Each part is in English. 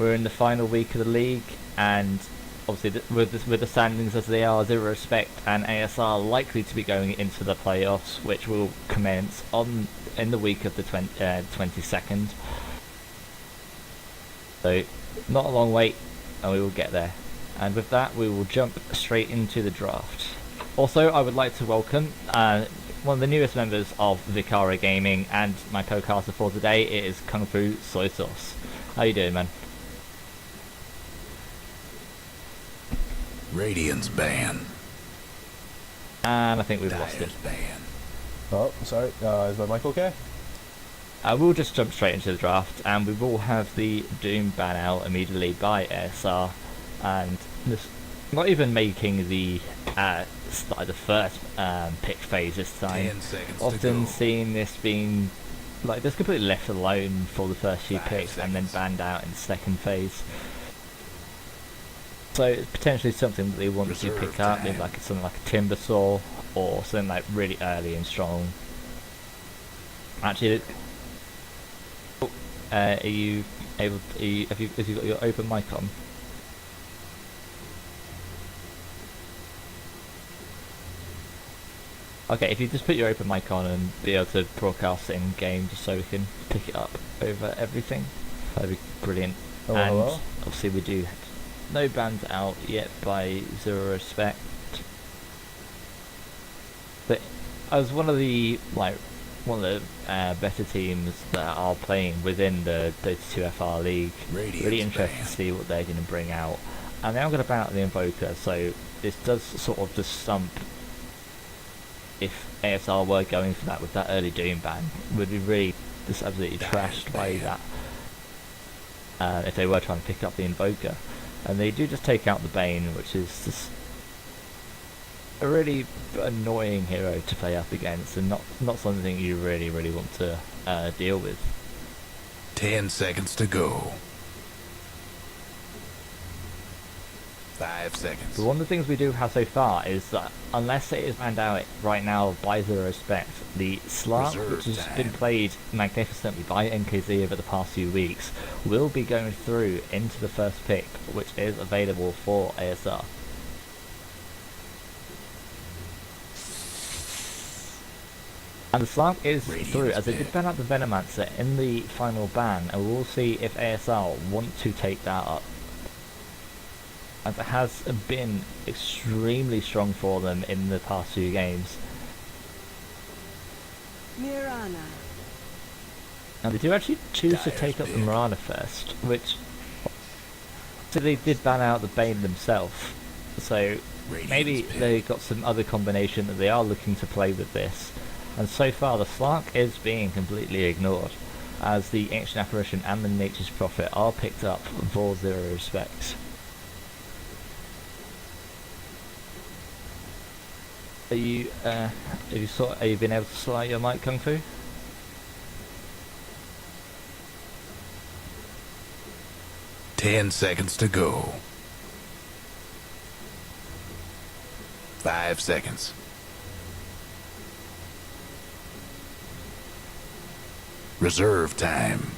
We're in the final week of the league, and obviously with the standings as they are, 0RESPECT and ASR likely to be going into the playoffs, which will commence in the week of the 22nd. So not a long wait, and we will get there. And with that, we will jump straight into the draft. Also, I would like to welcome one of the newest members of VicaraGaming, and my co-caster for today is KungFuSoySauce. How you doing, man? Radiant's ban. And I think we've lost it. Ban. Oh, sorry. Is my mic okay? We'll just jump straight into the draft, and we will have the Doom ban out immediately by ASR, and this not even making the start of the first pick phase this time. 10 seconds Often to go. seeing this being like just completely left alone for the first few 5 picks and then seconds. banned out in the second phase. So it's potentially something that they want to Reserve pick up, time. maybe like something like a Timber Saw or something like really early and strong. Actually, are you able? Have you got your open mic on? Okay, if you just put your open mic on and be able to broadcast it in game, just so we can pick it up over everything, that'd be brilliant. Hello, And hello. obviously we do no bans out yet by 0RESPECT, but as one of the better teams that are playing within the DotA2.fr league, Radiant's really interested ban. to see what they're going to bring out. And they are going to ban out the Invoker, so this does sort of just stump. If ASR were going for that with that early Doom ban, would be really just absolutely trashed by that if they were trying to pick up the Invoker. And they do just take out the Bane, which is just a really annoying hero to play up against, and not something you really want to deal with. 10 seconds to go. 5 seconds. But one of the things we do have so far is that unless it is banned out right now by 0RESPECT, the Slark, Reserve which has time. been played magnificently by NKZ over the past few weeks, will be going through into the first pick, which is available for ASR. And the Slark is Radiant's through, as they did pick. ban out the Venomancer in the final ban, and we'll see if ASR want to take that up, as it has been extremely strong for them in the past few games. Mirana. Now they do actually choose to Dyer's take up the pick. Mirana first, which so they did ban out the Bane themselves, so maybe Radiant's they pick. got some other combination that they are looking to play with this. And so far the Slark is being completely ignored, as the Ancient Apparition and the Nature's Prophet are picked up for 0RESPECT. Have you been able to sort out your mic, Kung Fu? Ten seconds to go. 5 seconds. Reserve time.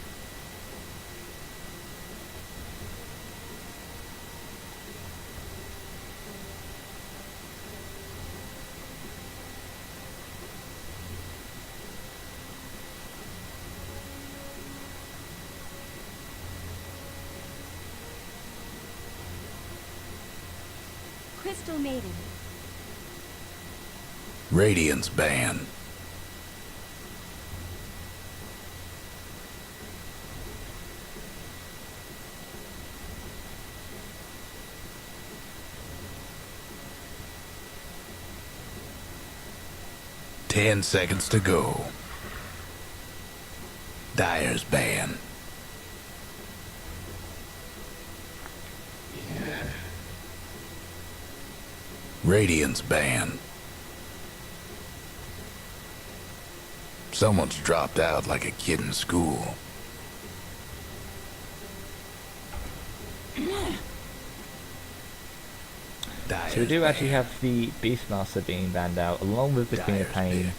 Crystal Maiden. Radiant's ban. Ten seconds to go. Dyer's ban. Radiant's ban. Someone's dropped out like a kid in school. So we do actually have the Beastmaster being banned out, along with the King of Dyer's Pain. pick.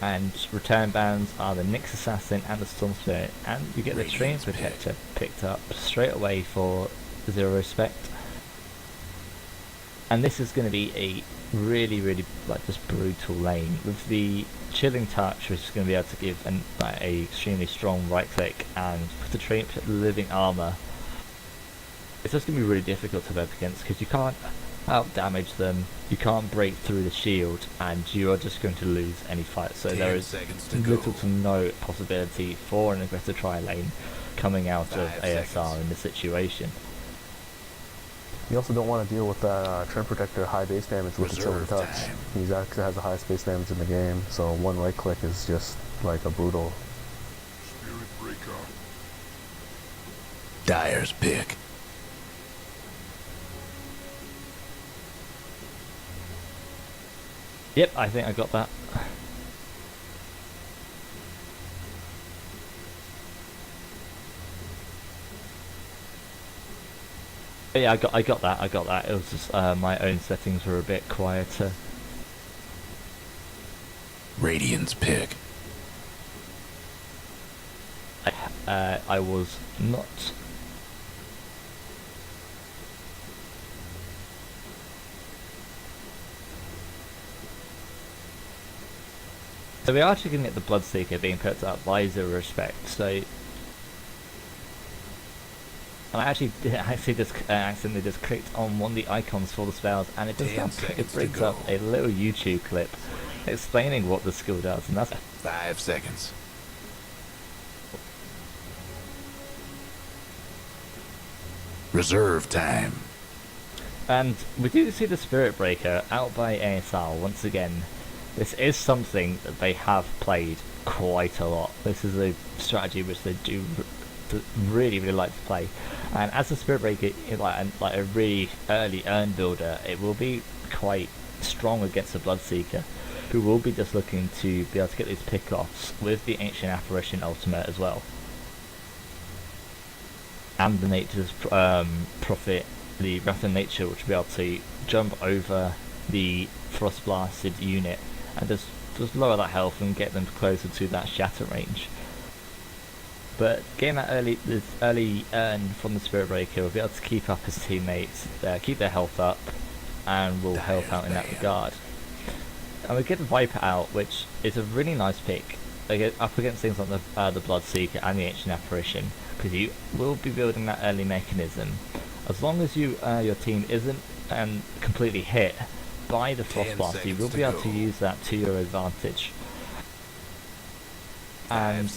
And return bands are the Nyx Assassin and the Storm Spirit, and you get the Train Radiant's Protector picked up straight away for 0RESPECT. And this is going to be a really like just brutal lane with the Chilling Touch, which is going to be able to give a extremely strong right click, and with the Train Living Armor, it's just going to be really difficult to work against because you can't out damage them, you can't break through the shield, and you are just going to lose any fight. So there is little to no possibility for an aggressive tri lane coming out of ASR in this situation. You also don't want to deal with that Trend Protector high base damage with the Chilling Touch. He actually has the highest base damage in the game, so one right click is just like a brutal. Spirit Breaker. Dyer's pick. Yep, I think I got that. Yeah, I got that. It was just my own settings were a bit quieter. Radiant's pick. I was not. So we are actually going to get the Bloodseeker being put up by 0RESPECT, so I actually just accidentally just clicked on one of the icons for the spells, and it it brings up a little YouTube clip explaining what the skill does, and that's 5 seconds. Reserve time. And we do see the Spirit Breaker out by ASR once again. This is something that they have played quite a lot. This is a strategy which they do really like to play. And as a Spirit Breaker, like a really early earn builder, it will be quite strong against a Bloodseeker, who will be just looking to be able to get these pick-offs with the Ancient Apparition ultimate as well. And the Nature's Prophet, the Wrath of Nature, which will be able to jump over the Frost Blasted unit and just lower that health and get them closer to that shatter range. But getting that early earn from the Spirit Breaker will be able to keep up his teammates, keep their health up, and will help out in that regard. And we get the Viper out, which is a really nice pick. They get up against things like the Bloodseeker and the Ancient Apparition, because you will be building that early mechanism. As long as your team isn't completely hit by the Frost Blast, you will be able to use that to your advantage. And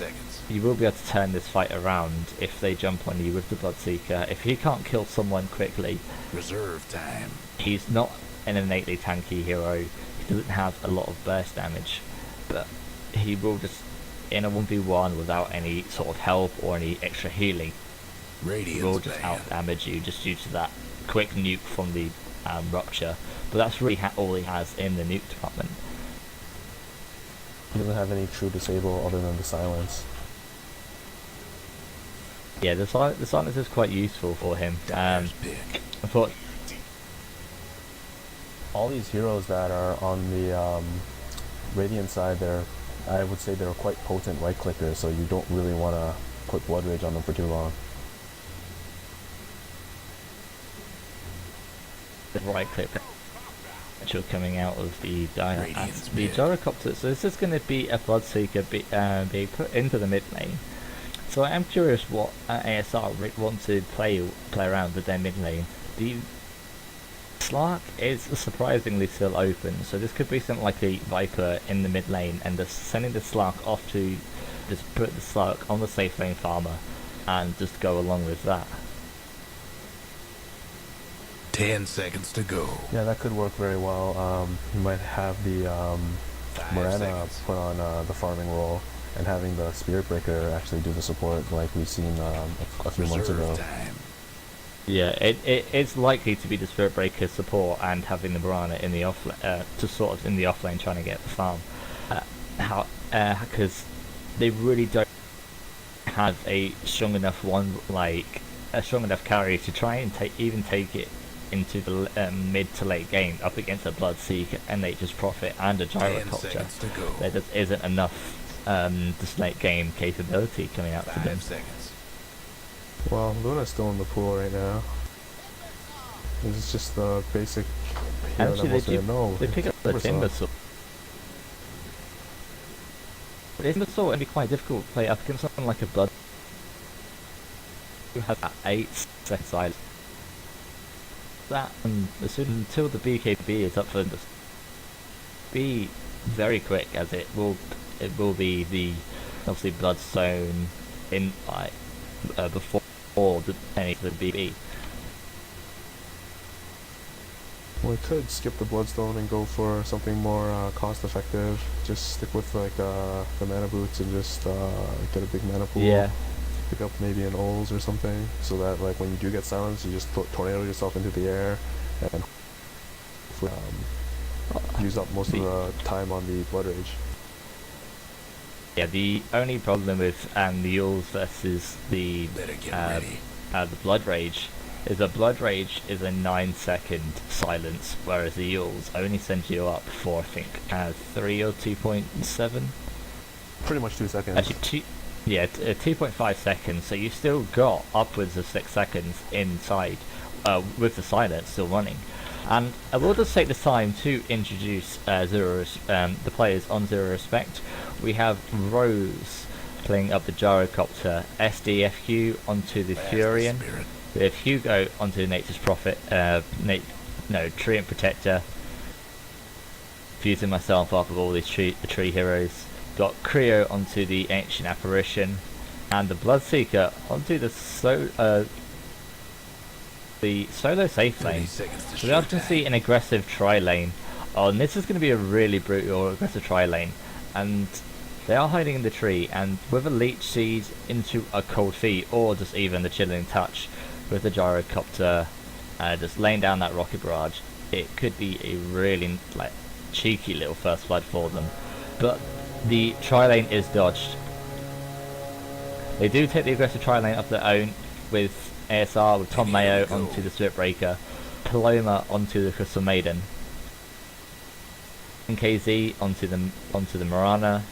you will be able to turn this fight around if they jump on you with the Bloodseeker. If he can't kill someone quickly, Reserve time. he's not an innately tanky hero. He doesn't have a lot of burst damage, but he will just, in a 1v1 without any sort of help or any extra healing, he will just out damage you just due to that quick nuke from the rupture. But that's really all he has in the nuke department. He doesn't have any true disable other than the silence. Yeah, the silence is quite useful for him. I thought All these heroes that are on the Radiant side, I would say they're quite potent right clickers, so you don't really want to put Blood Rage on them for too long. the right click coming out of the gyrocopter. So this is going to be a Bloodseeker being put into the mid lane. So I am curious what ASR want to play around with their mid lane. The Slark is surprisingly still open, so this could be something like a Viper in the mid lane and just sending the Slark off to just put the Slark on the safe lane farmer and just go along with that. 10 seconds to go. Yeah, that could work very well. You might have the Mirana put on the farming role, and having the Spirit Breaker actually do the support like we've seen a few months ago. Time. Yeah, it's likely to be the Spirit Breaker support and having the Mirana in the in the off lane trying to get the farm. Because they really don't have a strong enough carry to try and take it into the mid to late game up against a Bloodseeker, a Nature's Prophet, and a 10 Gyrocopter. seconds to go. There just isn't enough this late game capability coming out for them. 5 seconds. Well, Luna's still in the pool right now. This is just the basic hero Actually, that most know. they pick up the Timbersaw. But isn't the sword only quite difficult to play up against something like a Blood who has that 8 second silence? That, and as soon until the BKB is up for them to be very quick, as it will be the obviously Bloodstone in before the penny to the BB. We could skip the Bloodstone and go for something more cost effective. Just stick with like the mana boots and just get a big mana pool. Yeah. Pick up maybe an Ols or something, so that like when you do get silenced, you just tornado yourself into the air and use up most of the time on the Blood Rage. Yeah, the only problem with the Yules versus the Better get ready. the Blood Rage is a Blood Rage is a 9-second silence, whereas the Yules only send you up for I think 3 or 2.7. Pretty much 2 seconds. Actually, 2.5 seconds. So you still got upwards of 6 seconds inside with the silence still running. And I will just take this time to introduce the players on 0RESPECT. We have Rose playing up the Gyrocopter, SDFQ onto the Furion. We have Hugo onto the Nature's Prophet, Treant Protector. Fusing myself up with all these tree heroes. Got Creo onto the Ancient Apparition, and the Bloodseeker onto the solo safe lane. So we are going to see an aggressive tri-lane. Oh, and this is going to be a really brutal aggressive tri-lane. And they are hiding in the tree, and with a Leech Seed into a Cold Feet, or just even the Chilling Touch with the Gyrocopter, just laying down that Rocket Barrage, it could be a really cheeky little first blood for them. But the tri-lane is dodged. They do take the aggressive tri-lane of their own with ASR, with Thon Mayo onto the Spirit Breaker, Paloma onto the Crystal Maiden, NKZ onto the Mirana,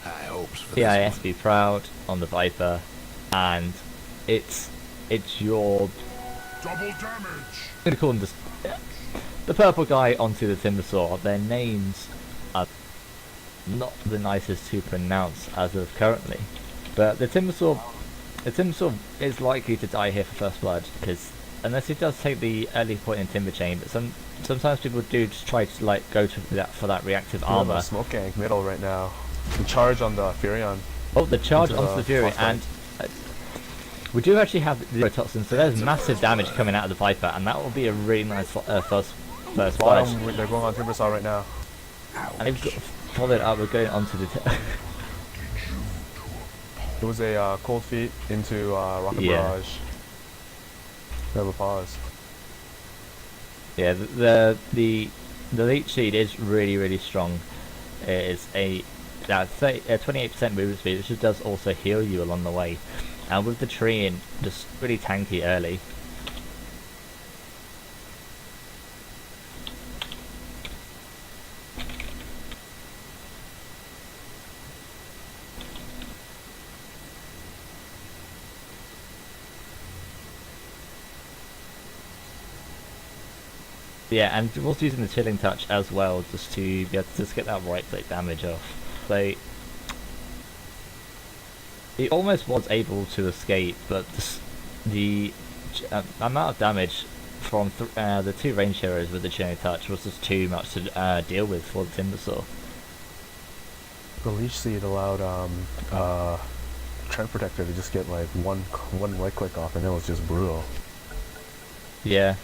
High hopes for PIS this Be Proud on the Viper, and it's your double damage. I'm gonna call them the purple guy onto the Timbersaw. Their names are not the nicest to pronounce as of currently, but the Timbersaw is likely to die here for first blood, because unless he does take the early point in Timber Chain, but sometimes people do just try to go to that for that reactive armor. Smoke gank middle right now. The charge on the Furion. Oh, the charge onto the Fury, and we do actually have the Toxin, so there's massive damage coming out of the Viper, and that will be a really nice first blood. They're going on Timbersaw right now. And they've got followed up with going onto the It was a Cold Feet into Rocket Barrage. We have a pause. Yeah, the Leech Seed is really strong. It is a 28% movement speed, which does also heal you along the way. And with the Treant just really tanky early. Yeah, and we're also using the Chilling Touch as well, just to be able to just get that right click damage off. So he almost was able to escape, but the amount of damage from the two range heroes with the Chilling Touch was just too much to deal with for the Timbersaw. The Leech Seed allowed Treant Protector to just get like one right click off, and it was just brutal. Yeah.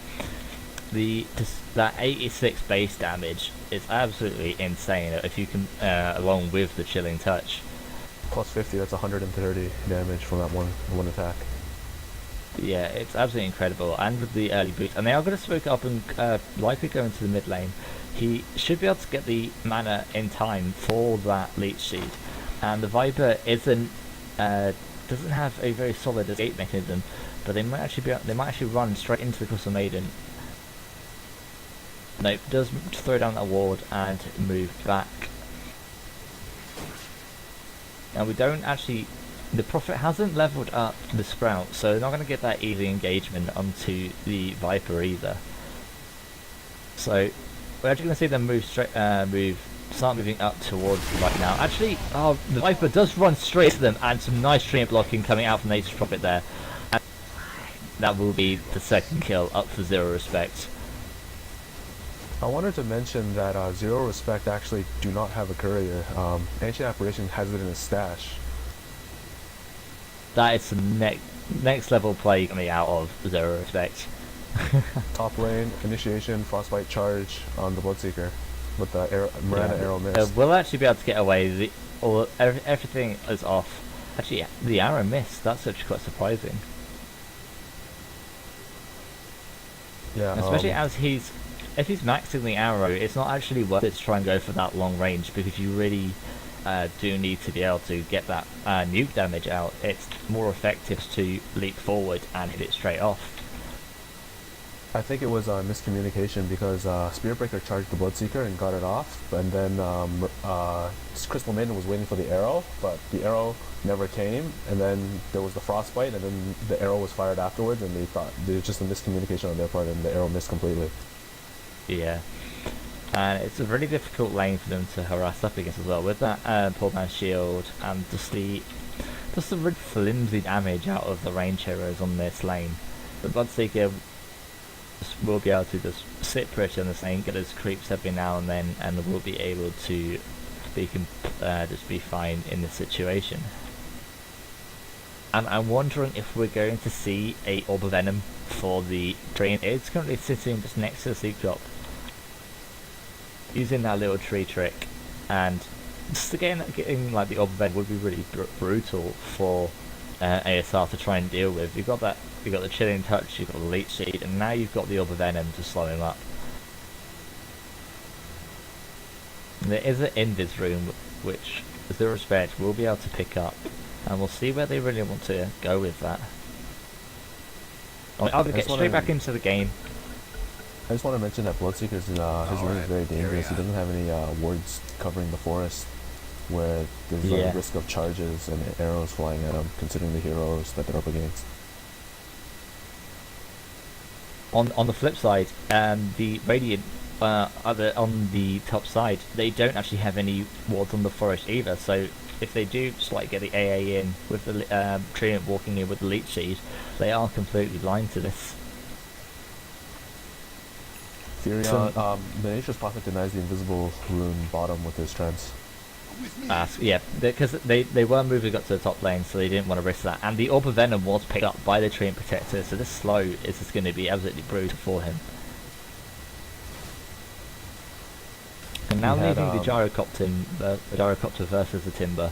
That 86 base damage is absolutely insane if you can, along with the Chilling Touch. Plus 50, that's 130 damage from that one attack. Yeah, it's absolutely incredible, and with the early boost, and they are going to smoke up and likely go into the mid lane. He should be able to get the mana in time for that Leech Seed, and the Viper doesn't have a very solid escape mechanism, but they might actually run straight into the Crystal Maiden Nope, does throw down that ward and move back. Now we don't actually, the Prophet hasn't leveled up the Sprout, so they're not going to get that easy engagement onto the Viper either. So we're actually going to see them move straight, start moving up towards right now. Actually, oh, the Viper does run straight to them, and some nice treant blocking coming out from Nature's Prophet there. And that will be the second kill up for 0RESPECT. I wanted to mention that 0RESPECT actually do not have a courier. Ancient Apparition has it in his stash. That is some next level play coming out of 0RESPECT. Top lane, initiation, frostbite charge on the Bloodseeker with the Mirana arrow miss. We'll actually be able to get away. Everything is off. Actually, the arrow missed. That's actually quite surprising. Yeah, especially as if he's maxing the arrow, it's not actually worth it to try and go for that long range, because you really do need to be able to get that nuke damage out. It's more effective to leap forward and hit it straight off. I think it was miscommunication, because Spearbreaker charged the Bloodseeker and got it off, and then Crystal Maiden was waiting for the arrow, but the arrow never came, and then there was the frostbite, and then the arrow was fired afterwards, and they thought there was just a miscommunication on their part, and the arrow missed completely. Yeah, and it's a really difficult lane for them to harass up against as well, with that poor man's shield and just the really flimsy damage out of the range heroes on this lane. The Bloodseeker will be able to just sit pretty on this lane, get his creeps every now and then, and will be able to just be fine in this situation. And I'm wondering if we're going to see a Orb of Venom for the train. It's currently sitting just next to the Sleep Drop, using that little tree trick, and just getting like the Orb of Venom would be really brutal for ASR to try and deal with. You've got the Chilling Touch, you've got the Leech Seed, and now you've got the Orb of Venom to slow him up. And there is an Invis room which 0RESPECT will be able to pick up, and we'll see where they really want to go with that. I'll get straight back into the game. I just want to mention that Bloodseeker's his lane is very dangerous. He doesn't have any wards covering the forest, where there's a risk of charges and arrows flying at him, considering the heroes that they're up against. On the flip side, the Radiant on the top side, they don't actually have any wards on the forest either, so if they do just like get the AA in with the Treant walking in with the Leech Seed, they are completely blind to this. Furion, the Nature's Prophet denies the invisible rune bottom with his trance. Yeah, because they were moving up to the top lane, so they didn't want to risk that. And the Orb of Venom was picked up by the Treant Protector, so this slow is just going to be absolutely brutal for him. And now leaving the Gyrocopter versus the Timber,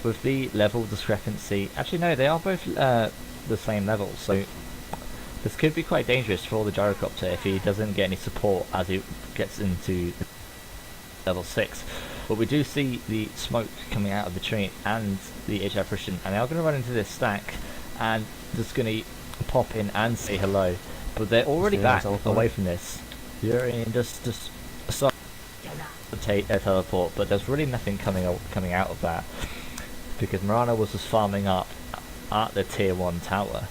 with the level discrepancy. Actually, no, they are both the same level, so this could be quite dangerous for the Gyrocopter if he doesn't get any support as he gets into level 6. But we do see the smoke coming out of the tree and the Ancient Apparition, and they are going to run into this stack and just going to pop in and say hello. But they're already back away from this. You're in just start a teleport, but there's really nothing coming out of that, because Mirana was just farming up at the tier 1 tower.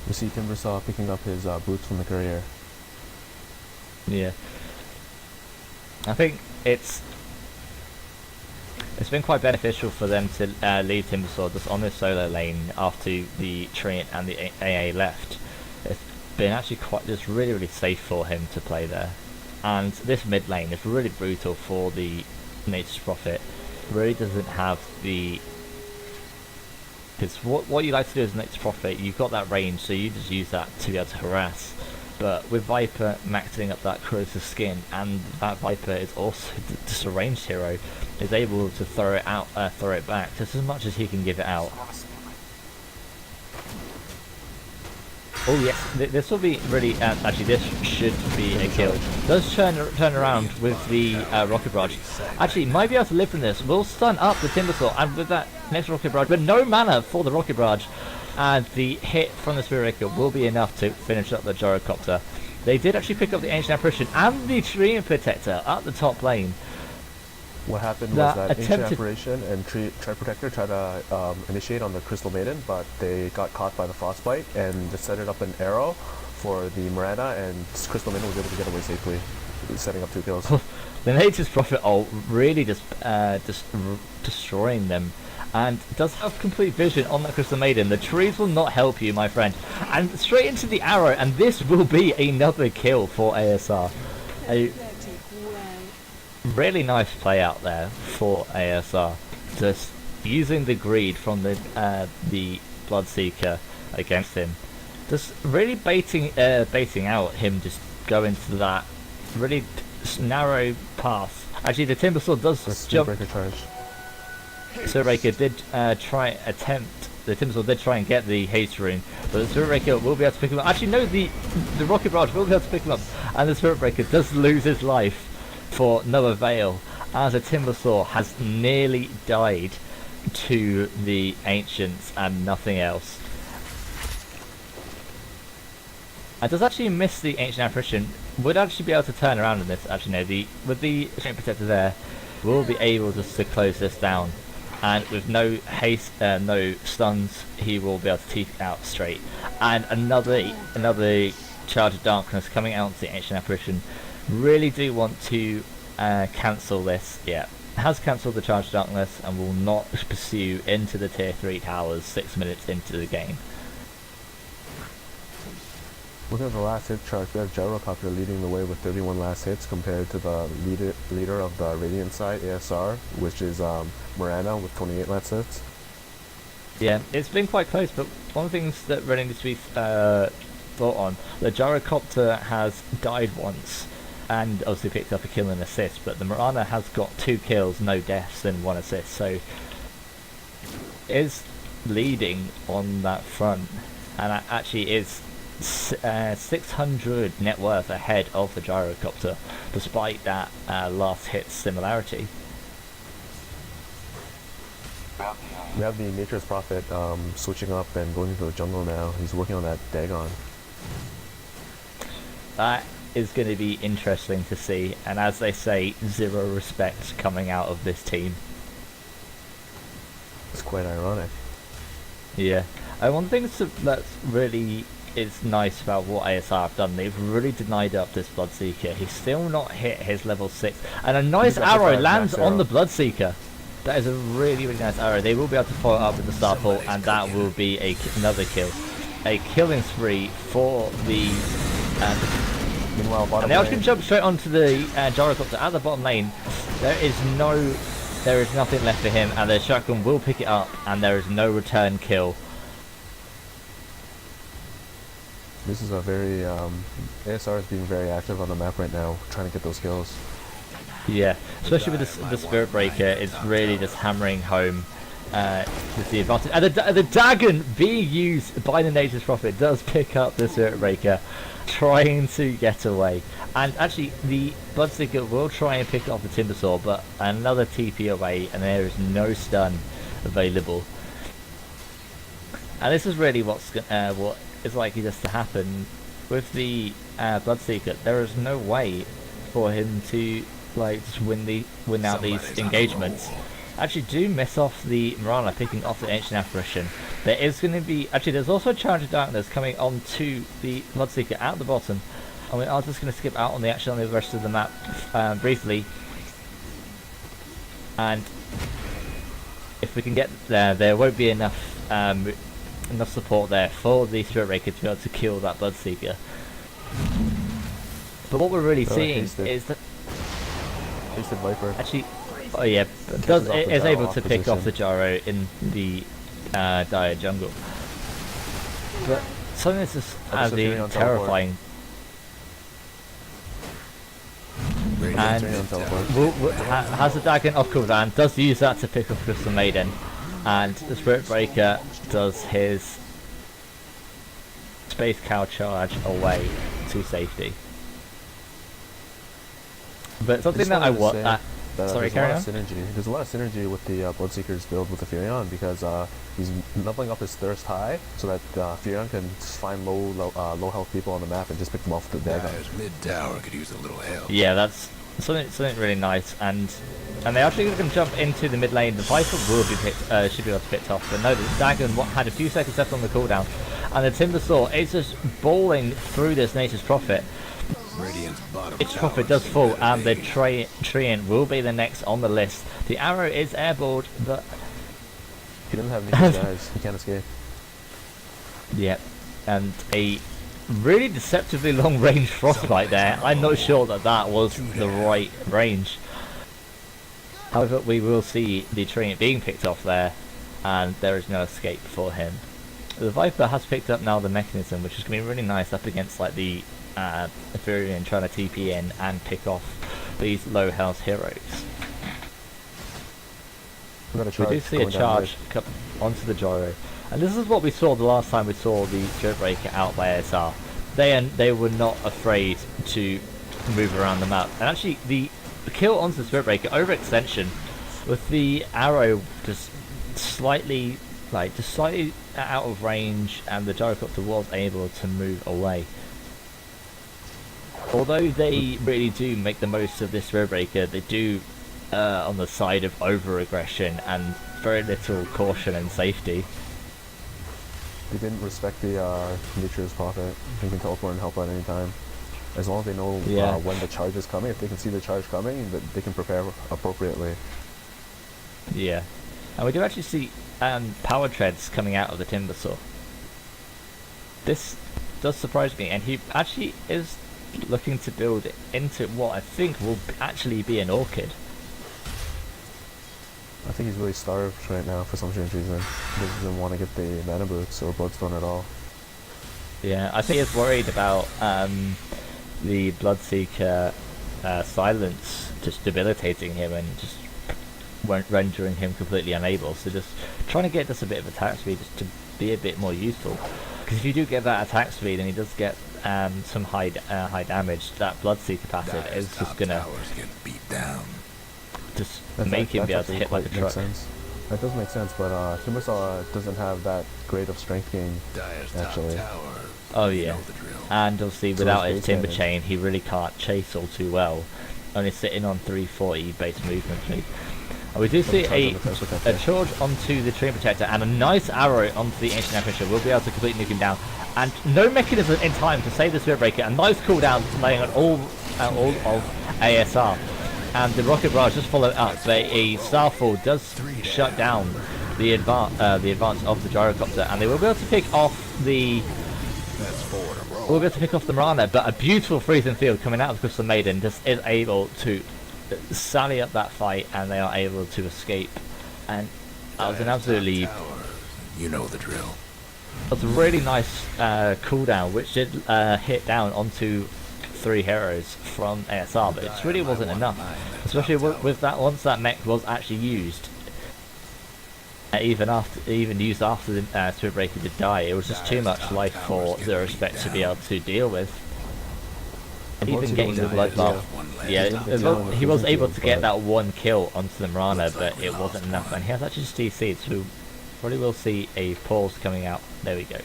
We see Timbersaw picking up his boots from the courier. Yeah, I think it's been quite beneficial for them to leave Timbersaw just on this solo lane after the Treant and the AA left. It's been actually just really safe for him to play there. And this mid lane is really brutal for the Nature's Prophet. It really doesn't have the... Because what you like to do as Nature's Prophet, you've got that range, so you just use that to be able to harass. But with Viper maxing up that corrosive skin, and that Viper is also just a ranged hero, is able to throw it back just as much as he can give it out. Oh yes, this will be really, actually this should be a kill. Does turn around with the Rocket Barrage. Actually, might be able to live from this. We'll stun up the Timbersaw, and with that next Rocket Barrage, but no mana for the Rocket Barrage. and the hit from the Spirit Breaker will be enough to finish up the Gyrocopter. They did actually pick up the Ancient Apparition and the Tree Protector at the top lane. What happened was that Ancient attempted- Apparition and Tree Protector tried to initiate on the Crystal Maiden, but they got caught by the Frostbite and just set it up an arrow for the Mirana, and Crystal Maiden was able to get away safely, setting up 2 kills. The Nature's Prophet ult really just destroying them, and does have complete vision on that Crystal Maiden. The trees will not help you, my friend. And straight into the arrow, and this will be another kill for ASR. A really nice play out there for ASR, just using the greed from the Bloodseeker against him, just really baiting out him, just go into that really narrow path. Actually, the Timbersword does The Spirit jump. Breaker charge. Spirit Breaker did the Timbersword did try and get the haste rune, but the Spirit Breaker will be able to pick him up. Actually, no, the Rocket Barrage will be able to pick him up, and the Spirit Breaker does lose his life for no avail, as a Timbersaw has nearly died to the Ancients and nothing else. And does actually miss the Ancient Apparition, would actually be able to turn around in this. Actually no, with the Strength Protector there, we'll be able just to close this down. And with no haste, no stuns, he will be able to teeth out straight. And another Charge of Darkness coming out to the Ancient Apparition. Really do want to cancel this. Yeah, has cancelled the Charge of Darkness and will not pursue into the tier 3 towers 6 minutes into the game. Looking at the last hit chart, we have Gyrocopter leading the way with 31 last hits compared to the leader of the Radiant side, ASR, which is Mirana with 28 last hits. Yeah, it's been quite close, but one of the things that really needs to be thought on, the Gyrocopter has died once and obviously picked up a kill and assist, but the Mirana has got 2 kills, no deaths and 1 assist, so is leading on that front, and actually is 600 net worth ahead of the Gyrocopter, despite that last hit similarity. We have the Nature's Prophet switching up and going into the jungle now. He's working on that Dagon. That is going to be interesting to see, and as they say, zero respect coming out of this team. It's quite ironic. Yeah, one thing that's really is nice about what ASR have done, they've really denied up this Bloodseeker. He's still not hit his level 6, and a nice arrow lands on the Bloodseeker. That is a really, really nice arrow. They will be able to follow up with the Starport, and that will be another kill. A killing spree for the... Meanwhile, bottom and they also lane, can jump straight onto the Gyrocopter at the bottom lane. There is nothing left for him, and the shotgun will pick it up, and there is no return kill. this is a very ASR is being very active on the map right now, trying to get those kills. Yeah, especially with the Spirit Breaker, it's really just hammering home with the advantage. And the Dagon being used by the Nature's Prophet does pick up the Spirit Breaker, trying to get away. And actually, the Bloodseeker will try and pick up the Timbersaw, but another TP away, and there is no stun available. And this is really what is likely just to happen with the Bloodseeker. There is no way for him to just win out these engagements. Actually, do miss off the Mirana picking off the Ancient Apparition. There is going to be there's also a Charge of Darkness coming onto the Bloodseeker at the bottom. I mean, I'm just going to skip out on the rest of the map briefly, and if we can get there won't be enough support there for the Spirit Breaker to be able to kill that Bloodseeker. But what we're really seeing is that Hasted Viper. actually, oh yeah, is able to pick off the Gyro in the dire jungle. But something that's just turning on terrifying. And has the Dagon off cooldown, does use that to pick up Crystal Maiden, and the Spirit Breaker does his Space Cow charge away to safety. But something that I want, Sorry, there's a carry lot on. of synergy. There's a lot of synergy with the Bloodseeker's build with the Furion because he's leveling up his thirst high so that Furion can just find low health people on the map and just pick them off with the Dagon. Dyer's mid tower could use a little help. Yeah, that's something really nice, and they actually can jump into the mid lane. The Viper will be should be able to pick off, but no, the Dagon had a few seconds left on the cooldown, and the Timbersaw is just balling through this Nature's Prophet. Radiant's bottom Its tower Prophet does is fall, getting and the big. Treant will be the next on the list. The arrow is airballed, but He doesn't have any guys. He can't escape. yeah, and a really deceptively long range frostbite there. I'm not sure that was the right range. However, we will see the Treant being picked off there, and there is no escape for him. The Viper has picked up now the mechanism, which is going to be really nice up against like the Ethereum trying to TP in and pick off these low health heroes. We We do see a charge come onto the gyro, and this is what we saw the last time we saw the Jailbreaker out by ASR. They were not afraid to move around the map, and actually the kill onto the Jailbreaker overextension with the arrow just slightly out of range, and the gyrocopter was able to move away. Although they really do make the most of this Jailbreaker, they do on the side of over-aggression and very little caution and safety. They didn't respect the Nature's Prophet. He can teleport and help at any time. As long as they know when the charge is coming, if they can see the charge coming, they can prepare appropriately. Yeah, and we do actually see power treads coming out of the Timbersaw. This does surprise me, and he actually is looking to build it into what I think will actually be an orchid. I think he's really starved right now for some strange reason. He doesn't want to get the mana boots or bloodstone at all. Yeah, I think he's worried about the Bloodseeker silence just debilitating him and just rendering him completely unable. So just trying to get just a bit of attack speed just to be a bit more useful. Because if you do get that attack speed and he does get some high damage, that Bloodseeker passive Dyer's is just top gonna towers get beat down. just make him be able to hit like a truck. Sense. That does make sense, but Timbersaw doesn't have that great of strength gain. Dyer's Actually. top tower. Oh You yeah, know the drill. and obviously So without his his base timber damage. chain, he really can't chase all too well. Only sitting on 340 base movement speed. And we do see a charge onto the Tree Protector and a nice arrow onto the Ancient Aperture. We'll be able to completely nuke him down. And no mechanism in time to save the Spirit Breaker. A nice cooldown laying on all of ASR. And the Rocket Barrage just followed up, but a Starfall does shut down the advance of the Gyrocopter, and they will be able to pick off the Mirana, but a beautiful freezing field coming out of the Crystal Maiden just is able to sally up that fight, and they are able to escape. And that was an absolutely You know the drill. That was a really nice cooldown, which did hit down onto 3 heroes from ASR, but it really wasn't enough, especially with that once that mech was actually used. Even used after the Spirit Breaker did die, it was just too much life for 0RESPECT to be able to deal with. And even getting the bloodbath, he was able to get that 1 kill onto the Mirana, but it wasn't enough, and he has actually just DC'd, so probably will see a pause coming out. There we go.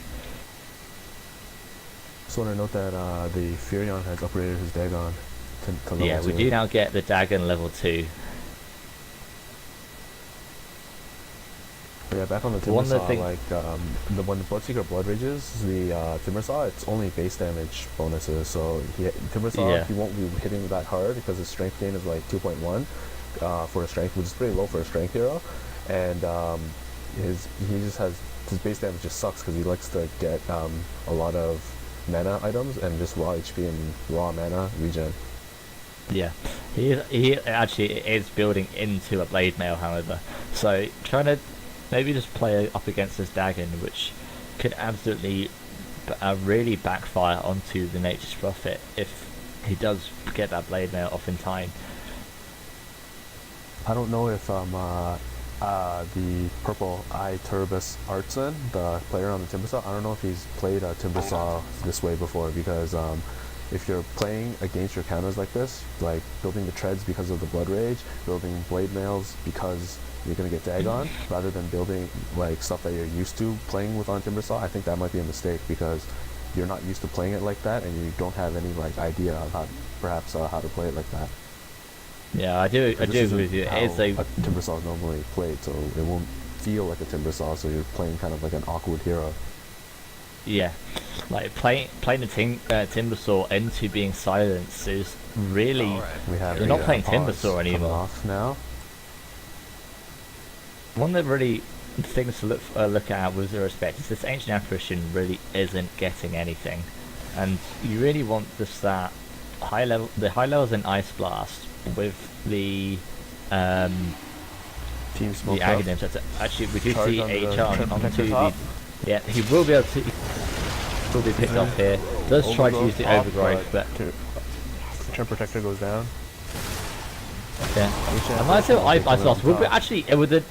Just want to note that the Furion has upgraded his Dagon to level 2. Yeah, we do now get the Dagon level 2. But yeah, back on the Timbersaw, when the Bloodseeker blood rages, the Timbersaw, it's only base damage bonuses. So Timbersaw, he won't be hitting that hard because his strength gain is like 2.1 for a strength, which is pretty low for a strength hero, and his base damage just sucks because he likes to get a lot of mana items and just raw HP and raw mana regen. Yeah, he actually is building into a Blade Mail, however, so trying to maybe just play up against this Dagon, which could absolutely really backfire onto the Nature's Prophet if he does get that Blade Mail off in time. I don't know if the purple Eye Turbis Artson, the player on the Timbersaw, I don't know if he's played a Timbersaw this way before, because if you're playing against your counters like this, like building the treads because of the blood rage, building blade mails because you're gonna get Dagon, rather than building like stuff that you're used to playing with on Timbersaw, I think that might be a mistake because you're not used to playing it like that, and you don't have any like idea of how to play it like that. Yeah, I do agree with you. It's a Timbersaw is normally played, so it won't feel like a Timbersaw, so you're playing kind of like an awkward hero. Yeah, like playing the Timbersaw into being silenced is really. You're not playing Timbersaw anymore. Off now. One of the really things to look at with 0RESPECT is this ancient apparition really isn't getting anything, and you really want just that high levels in Ice Blast with the Team Smoke. the Aghanim's. Actually, we do see a charge onto the. top. Yeah, he will be able to. Will be picked off here. Does try to use the overgrowth, but Turn Protector goes down. yeah. And like I said, Ice Blast would be actually with the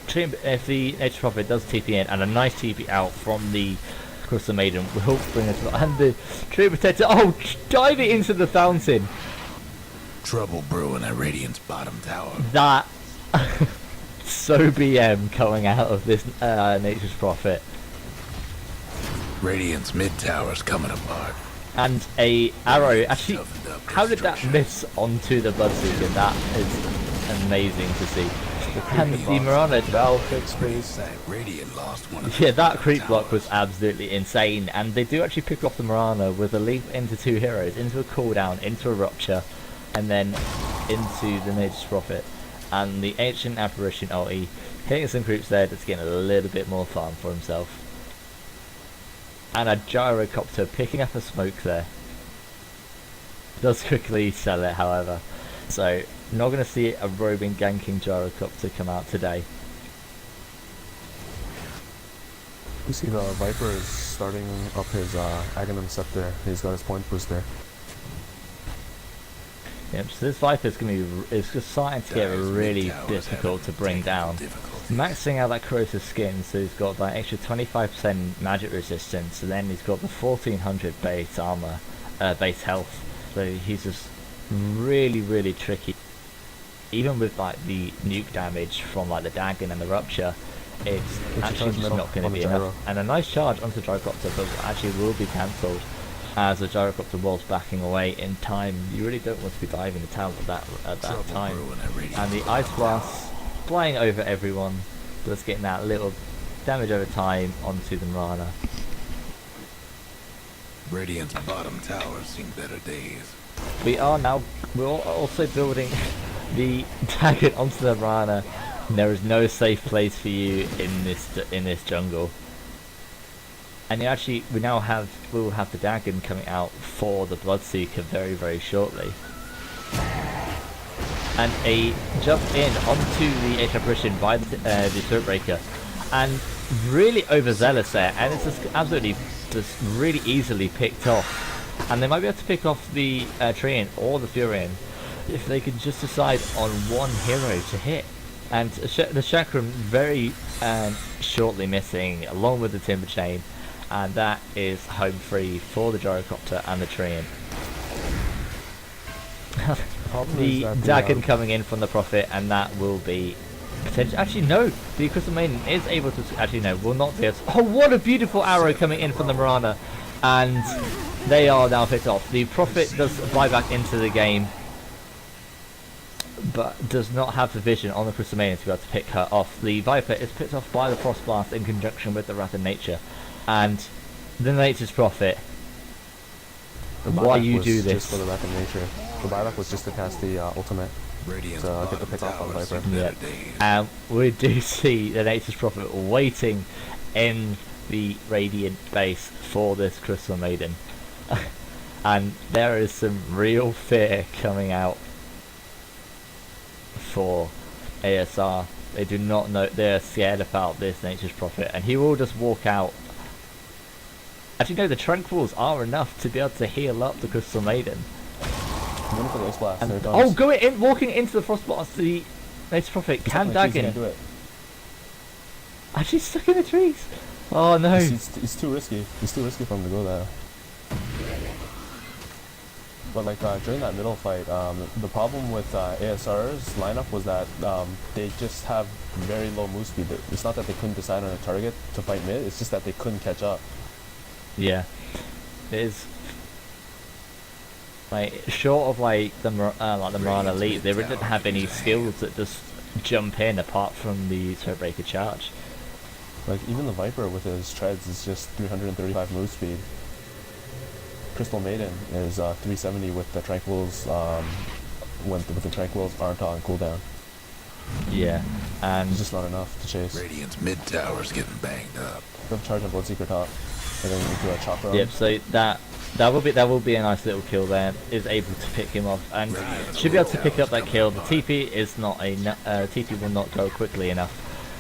if the Nature Prophet does TP in and a nice TP out from the Crystal Maiden will bring us and the Tree Protector. Oh, diving into the fountain. Trouble brewing at Radiant's bottom tower. That so BM coming out of this Nature's Prophet. Radiant's mid tower's coming apart. And a arrow. Actually, how did that miss onto the Bloodseeker? That is amazing to see. And the Mirana. Val fix, please. Radiant lost one of Yeah, that creep block was absolutely insane. And they do actually pick off the Mirana with a leap into two heroes, into a cooldown, into a rupture, and then into the Nature's Prophet. And the Ancient Apparition ulti hitting some creeps there, just getting a little bit more farm for himself. And a Gyrocopter picking up a smoke there. Does quickly sell it, however. So, not going to see a roving ganking Gyrocopter come out today. You see the Viper is starting up his Aghanim Scepter. He's got his point booster. Yep, so this Viper is going to be, it's just starting to get really difficult to bring down. Maxing out that corrosive skin, so he's got that extra 25% magic resistance, and then he's got the 1400 base armor, base health. So he's just really tricky. Even with like the nuke damage from like the Dagon and the rupture, it's actually just not going to be enough. And a nice charge onto the Gyrocopter, but actually will be cancelled as the Gyrocopter was backing away in time. You really don't want to be diving the tower at that time. And the Ice Blast flying over everyone, just getting that little damage over time onto the Mirana. Radiant's bottom tower's seen better days. We're also building the Dagon onto the Mirana. There is no safe place for you in this jungle. And we will have the Dagon coming out for the Bloodseeker very shortly. And a jump in onto the Ancient Apparition by the Threatbreaker, and really overzealous there, and it's just absolutely just really easily picked off. And they might be able to pick off the Treant or the Furion if they can just decide on one hero to hit. And the Chakram very shortly missing, along with the Timber Chain, and that is home free for the Gyrocopter and the Treant. The Dagon coming in from the Prophet, and that will be potentially. Actually, no, the Crystal Maiden is able to. Actually, no, will not be able to. Oh, what a beautiful arrow coming in from the Mirana, and they are now picked off. The Prophet does fly back into the game, but does not have the vision on the Crystal Maiden to be able to pick her off. The Viper is picked off by the Frost Blast in conjunction with the Wrath of Nature, and the Nature's Prophet. Why you do this? Just for the Wrath of Nature. The buyback was just to cast the ultimate to get the pick off on Viper. Yeah. And we do see the Nature's Prophet waiting in the Radiant base for this Crystal Maiden. And there is some real fear coming out for ASR. They do not know, they're scared about this Nature's Prophet, and he will just walk out. Actually no, the Tranquils are enough to be able to heal up the Crystal Maiden. For the blast, And, oh, walking into the Frost Blast, the Nature's Prophet can Dagon. Do it. Actually stuck in the trees. Oh no. It's too risky. It's too risky for him to go there. But like during that middle fight, the problem with ASR's lineup was that they just have very low move speed. It's not that they couldn't decide on a target to fight mid, it's just that they couldn't catch up. Yeah, it is. Like, short of like the Mirana Elite, they really didn't have any skills that just jump in apart from the Threadbreaker charge. Like even the Viper with his treads is just 335 move speed. Crystal Maiden is 370 with the Tranquils, with the Tranquils aren't on cooldown. Yeah, and it's just not enough to chase. Radiant's mid tower's getting banged up. They'll charge on Bloodseeker top, and then into a chopper. Yep. So that will be a nice little kill there. Is able to pick him off and should be able to pick up that kill. The TP is not a TP will not go quickly enough,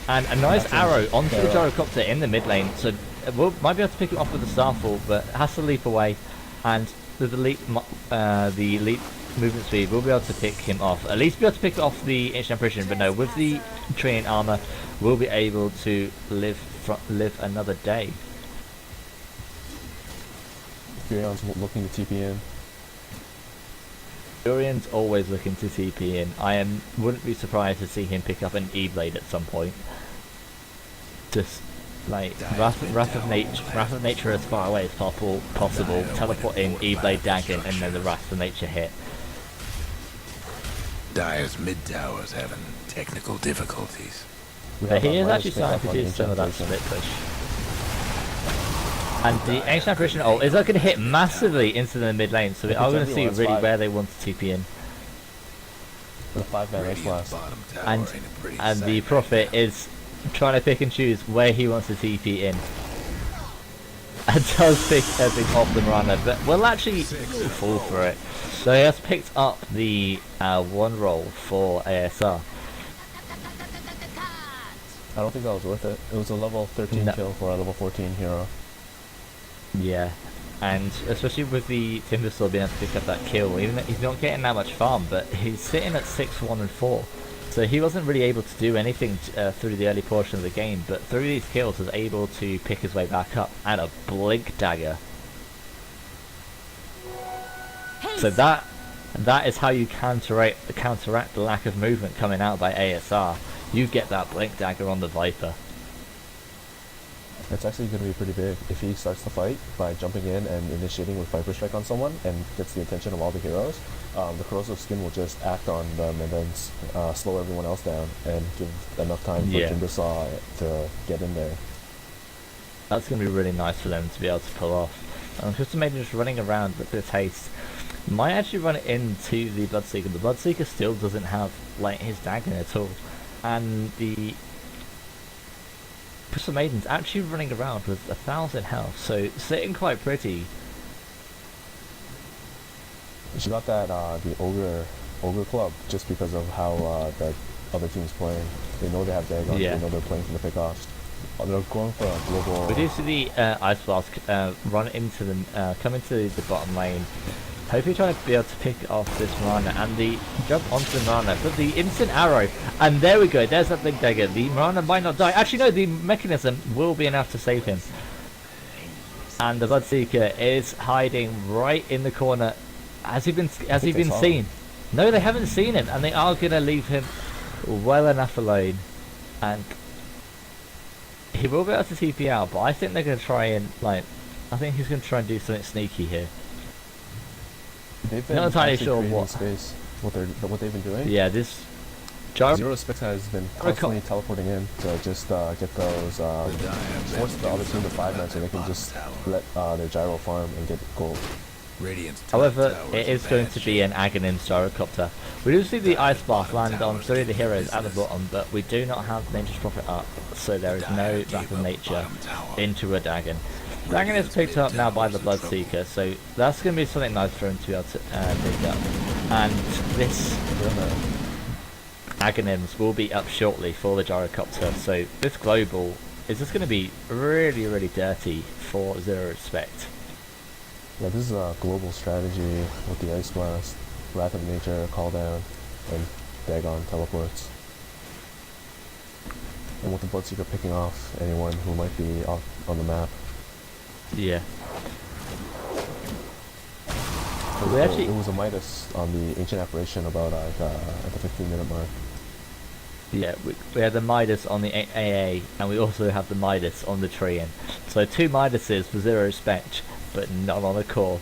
and a nice arrow onto the gyrocopter in the mid lane. So might be able to pick it off with the Starfall, but has to leap away. And with the leap movement speed, we'll be able to pick him off. At least be able to pick off the ancient apparition, but no, with the Treant armor, we'll be able to live another day. Furion's looking to TP in. Furion's always looking to TP in. Wouldn't be surprised to see him pick up an E-Blade at some point. Just like Wrath of Nature as far away as possible, teleport in, E-Blade Dagger, and then the Wrath of Nature hit. Dire's mid tower's having technical difficulties. But he is actually starting to do some of that split push. And the Ancient Apparition ult is not going to hit massively into the mid lane, so we are going to see really where they want to TP in. The 5-man S-Blast. And the Prophet is trying to pick and choose where he wants to TP in. And does pick everything off the Mirana, but will actually fall for it. So he has picked up the 1 roll for ASR. I don't think that was worth it. It was a level 13 kill for a level 14 hero. Yeah, and especially with the Timbersaw being able to pick up that kill, even though he's not getting that much farm, but he's sitting at 6, 1 and 4. So he wasn't really able to do anything through the early portion of the game, but through these kills was able to pick his way back up, and a Blink Dagger. So that is how you counteract the lack of movement coming out by ASR. You get that Blink Dagger on the Viper. It's actually going to be pretty big if he starts the fight by jumping in and initiating with Viper Strike on someone and gets the attention of all the heroes. The corrosive skin will just act on them and then slow everyone else down and give enough time for Timbersaw to get in there. That's going to be really nice for them to be able to pull off. Crystal Maiden just running around with this haste might actually run into the Bloodseeker. The Bloodseeker still doesn't have like his dagger at all, and the Crystal Maiden's actually running around with 1,000 health, so sitting quite pretty. She got that the ogre club just because of how the other team's playing. They know they have Dagon. They know they're playing for the pickoffs. They're going for a global. We do see the Ice Blast run into the come into the bottom lane. Hopefully trying to be able to pick off this Mirana and the jump onto the Mirana, but the instant arrow, and there we go, there's that Blink Dagger. The Mirana might not die. Actually no, the mechanism will be enough to save him. And the Bloodseeker is hiding right in the corner. Has he been seen? No, they haven't seen him, and they are gonna leave him well enough alone. And he will be able to TP out, but I think they're gonna try and I think he's gonna try and do something sneaky here. They've been not entirely sure what they've been doing. Yeah, this 0RESPECT has been constantly teleporting in to just get those force the other team to 5-man so they can just let their gyro farm and get gold. However, it is going to be an Aghanim's gyrocopter. We do see the Ice Blast land on 3 of the heroes at the bottom, but we do not have Nature's Prophet up, so there is no Wrath of Nature into a Dagon. Dagon is picked up now by the Bloodseeker, so that's going to be something nice for him to be able to pick up. And this Aghanims will be up shortly for the gyrocopter, so this global is just going to be really, really dirty for 0RESPECT. Yeah, this is a global strategy with the Ice Blast, Wrath of Nature, Call Down, and Dagon teleports. And with the Bloodseeker picking off anyone who might be off on the map. Yeah. We actually, It was a Midas on the Ancient Apparition about at the 15-minute mark. yeah, we had the Midas on the AA, and we also have the Midas on the Treant. So 2 Midases for 0RESPECT, but not on a core,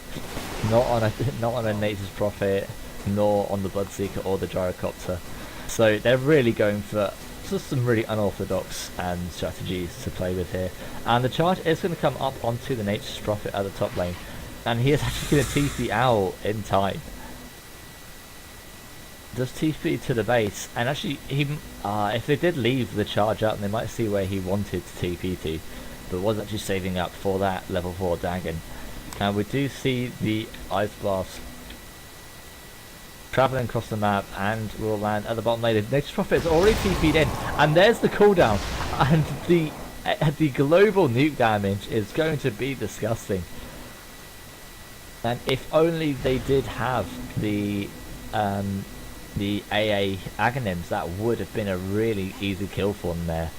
not on a Nature's Prophet, nor on the Bloodseeker or the Gyrocopter. So they're really going for just some really unorthodox strategies to play with here. And the charge is going to come up onto the Nature's Prophet at the top lane, and he is actually going to TP Owl in time. Does TP to the base, and actually he, if they did leave the charge up, they might see where he wanted to TP to, but was actually saving up for that level 4 Dagon. And we do see the Ice Blast travelling across the map and will land at the bottom lane. The Nature's Prophet is already TP'd in, and there's the cooldown, and the global nuke damage is going to be disgusting. And if only they did have the AA Aghanims, that would have been a really easy kill for them there.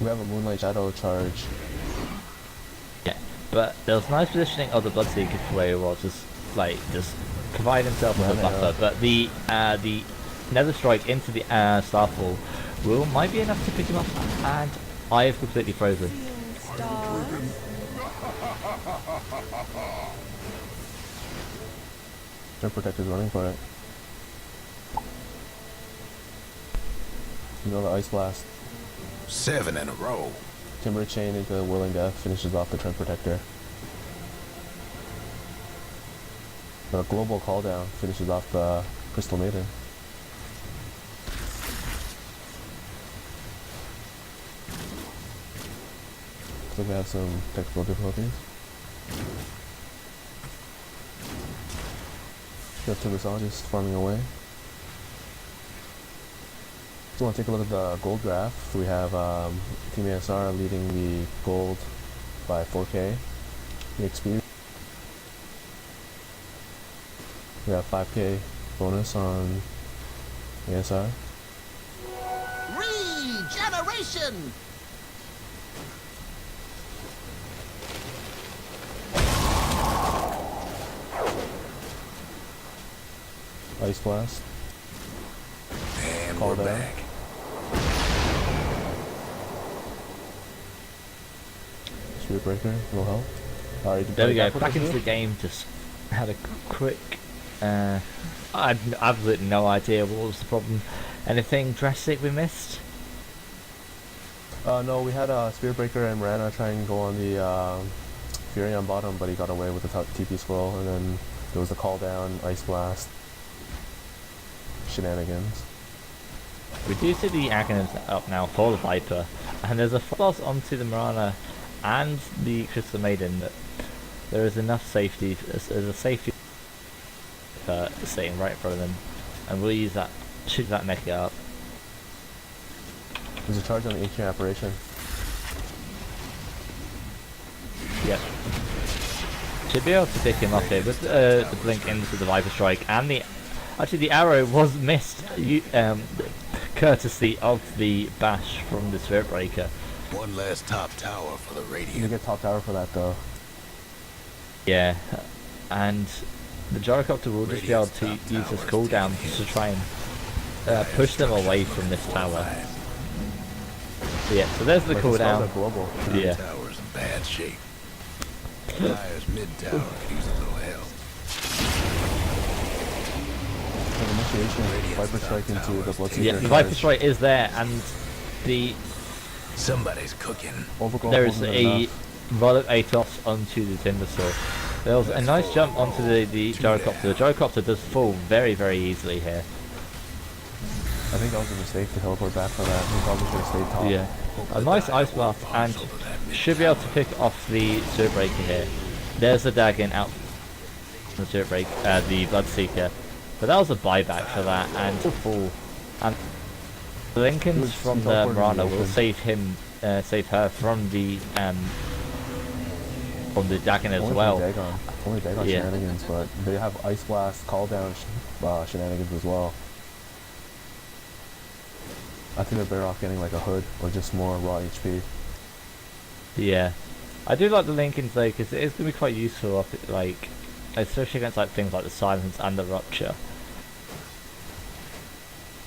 We have a Moonlight Shadow charge. Yeah, but there was nice positioning of the Bloodseeker for where he was, just provide himself with a buffer. But the Nether Strike into the Starfall might be enough to pick him up, and I have completely frozen. Their Protector's running for it. The Ice Blast. 7 in a row. Timber Chain into Whirling Death finishes off the Trent Protector. The Global Call Down finishes off the Crystal Maiden. Looks like we have some technical difficulties. We have Timbersaw just farming away. So want to take a look at the gold graph. We have Team ASR leading the gold by 4k EXP. We have 5k bonus on ASR. Regeneration! Ice Blast. And Call we're down. back. Spirit Breaker, no help. Alright, There we go, back into the game, just had a quick, I had absolutely no idea what was the problem. Anything drastic we missed? No, we had Spirit Breaker and Mirana try and go on the Fury on bottom, but he got away with the TP scroll, and then there was a call down, Ice Blast, shenanigans. We do see the Aghanims up now for the Viper, and there's a floss onto the Mirana and the Crystal Maiden that there is enough safety, there's a safety sitting right in front of them, and we'll use that, shoot that mecha up. There's a charge on the Ancient Apparition. Yep. Should be able to pick him up here with the blink into the Viper Strike, and actually the arrow was missed, courtesy of the bash from the Spirit Breaker. One last top tower for the You Radiant. get top tower for that though. Yeah, and the Gyrocopter will just be able to use this cooldown to try and push them away from this tower. Yeah, so there's the Like the spells cooldown. are global. Yeah. Tower's in bad shape. Dyer's mid tower could use a little help. And initiation, Viper Strike into the Bloodseeker. Yeah, the Viper Strike is there, and Somebody's cooking. Overgrowth there is wasn't a enough. Rollock Atos onto the Timbersaw. There was a nice jump onto the Gyrocopter. The Gyrocopter does fall very, very easily here. I think that was a mistake to teleport back for that. He probably should have stayed top. Yeah, a nice Ice Blast, and should be able to pick off the Spirit Breaker here. There's the Dagon out the Spirit Break, the Bloodseeker. But that was a buyback for that, and full. And the Lincolns from the Mirana will save him, save her from the Dagon as Only well. Only Dagon Yeah. shenanigans, but they have Ice Blast, call down shenanigans as well. I think they're better off getting like a hood or just more raw HP. Yeah, I do like the Lincolns though, because it is going to be quite useful. Like especially against like things like the silence and the rupture.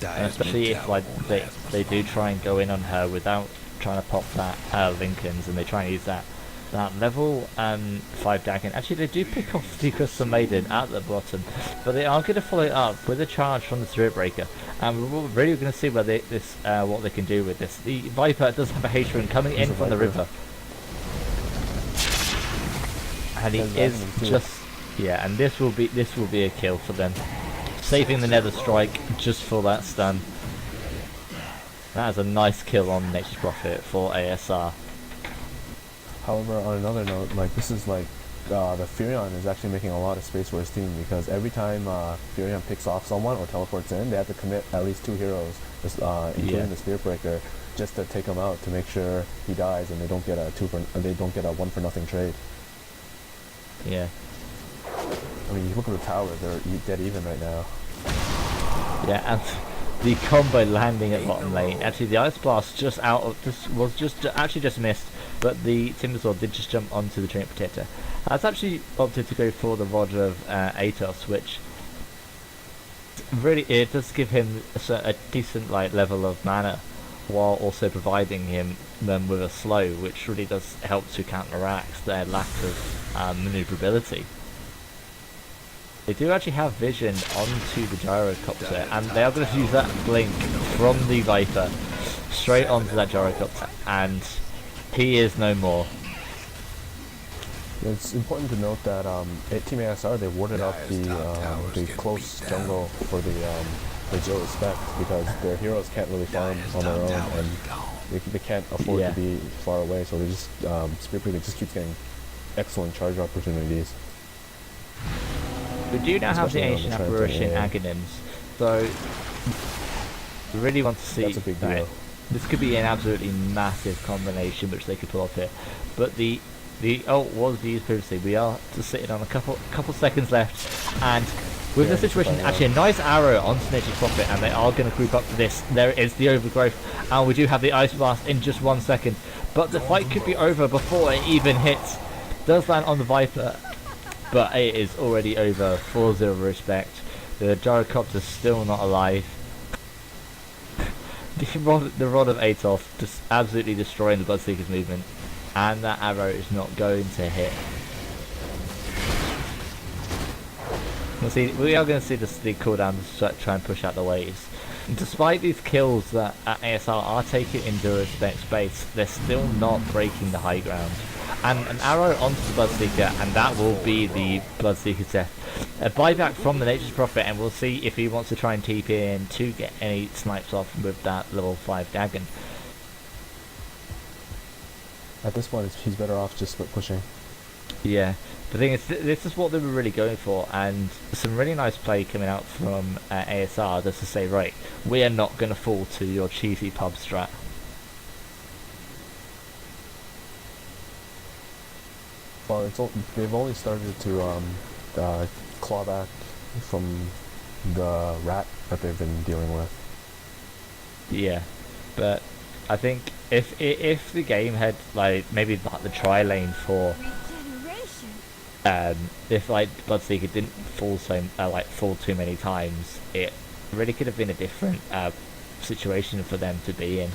And Dyer's especially mid if tower like won't they last much they do longer. try and go in on her without trying to pop that Lincoln's, and they try and use that level 5 Dagon. Actually, they do pick off the Crystal Maiden at the bottom, but they are going to follow it up with a charge from the Spirit Breaker, and we're really going to see what they can do with this. The Viper does have a Hatron coming in from the river, and he is just and this will be a kill for them, saving the Nether Strike just for that stun. That is a nice kill on Nature's Prophet for ASR. However, on another note, like this is like the Furion is actually making a lot of space for his team, because every time Furion picks off someone or teleports in, they have to commit at least 2 heroes, including the Spirit Breaker, just to take him out to make sure he dies and they don't get a 1 for nothing trade. Yeah. I mean, you look at the tower; they're dead even right now. Yeah, and the combo landing at bottom lane. Actually, the Ice Blast just actually just missed, but the Timbersword did just jump onto the Trinity Protector. That's actually opted to go for the Rod of Atos, which really it does give him a decent level of mana, while also providing them with a slow, which really does help to counteract their lack of maneuverability. They do actually have vision onto the gyrocopter, and they are going to use that blink from the Viper straight onto that gyrocopter, and he is no more. It's important to note that at Team ASR they warded up the close jungle for the 0RESPECT, because their heroes can't really farm on their own, and they can't afford to be far away, so they just Spirit Breaker just keeps getting excellent charge opportunities. We do now have the Especially on Ancient the Apparition Trinity, Aghanims, so we really want to see. That's a big deal. This could be an absolutely massive combination which they could pull off here, but the ult was used previously. We are just sitting on a couple seconds left, and with the situation, actually a nice arrow onto Nature's Prophet, and they are going to group up for this. There is the overgrowth, and we do have the Ice Blast in just 1 second, but the fight could be over before it even hits. Does land on the Viper, but it is already over for 0RESPECT. The gyrocopter's still not alive. The Rod of Atos just absolutely destroying the Bloodseeker's movement, and that arrow is not going to hit. We are going to see the cooldown try and push out the waves. And despite these kills that ASR are taking in 0RESPECT space, they're still not breaking the high ground. And an arrow onto the Bloodseeker, and that will be the Bloodseeker's death. A buyback from the Nature's Prophet, and we'll see if he wants to try and TP in to get any snipes off with that level 5 Dagon. At this point, he's better off just pushing. Yeah, the thing is, this is what they were really going for, and some really nice play coming out from ASR just to say, right, we are not going to fall to your cheesy pub strat. Well, they've only started to claw back from the rat that they've been dealing with. Yeah, but I think if the game had maybe the tri lane for if Bloodseeker didn't fall too many times, it really could have been a different situation for them to be in,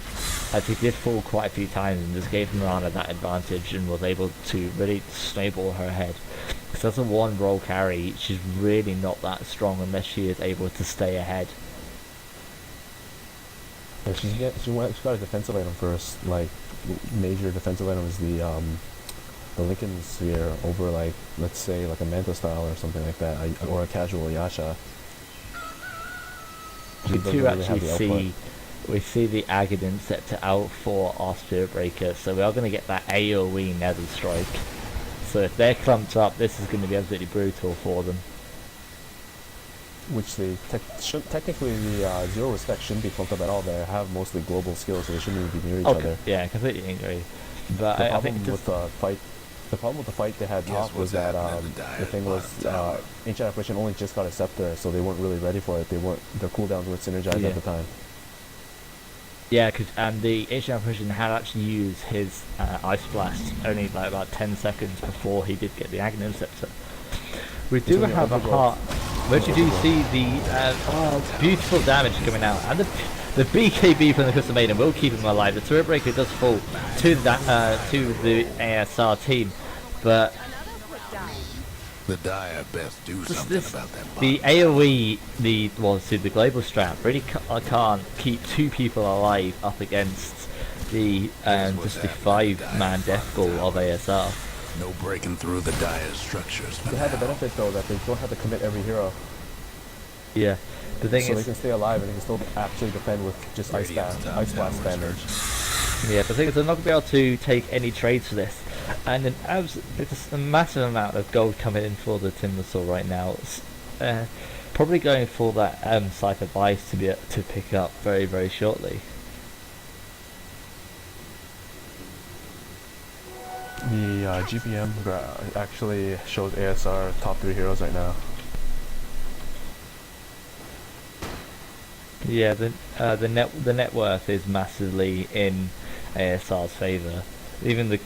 as he did fall quite a few times and just gave Mirana that advantage and was able to really snowball her ahead. Because as a one role carry, she's really not that strong unless she is able to stay ahead. Yeah, she got a defensive item first. Major defensive item is the Lincoln Sphere over let's say a Manta style or something like that, or a casual Yasha. We do actually see the Agadin set to out for our Spirit Breaker, so we are going to get that AoE Nether Strike. So if they're clumped up, this is going to be absolutely brutal for them. Which they technically the 0RESPECT shouldn't be clumped up at all. They have mostly global skills, so they shouldn't even be near each other. Yeah, completely agree. But the problem with the fight they had top was that the thing was Ancient Apparition only just got a scepter, so they weren't really ready for it. Their cooldowns weren't synergized at the time. Yeah, and the Ancient Apparition had actually used his Ice Blast only about 10 seconds before he did get the Aghanim Scepter. We do Between the have a overgrowth. heart. But you do see the beautiful damage coming out, and the BKB from the Crystal Maiden will keep him alive. The turret breaker does fall to the ASR team, but The DotA best do something about that. the AOE, the global strap really can't keep two people alive up against the just the 5-man death pool of ASR. No breaking through the DotA structures. For They have the now. benefit though that they don't have to commit every hero, Yeah, the thing so they is, can stay alive and they can still actually defend with just ice blast damage. yeah, the thing is, they're not gonna be able to take any trades for this, and it's a massive amount of gold coming in for the Timbersaw right now. It's, probably going for that Cypher Vice to be to pick up very, very shortly. The GPM actually shows ASR top 3 heroes right now. Yeah, the net worth is massively in ASR's favour. Even the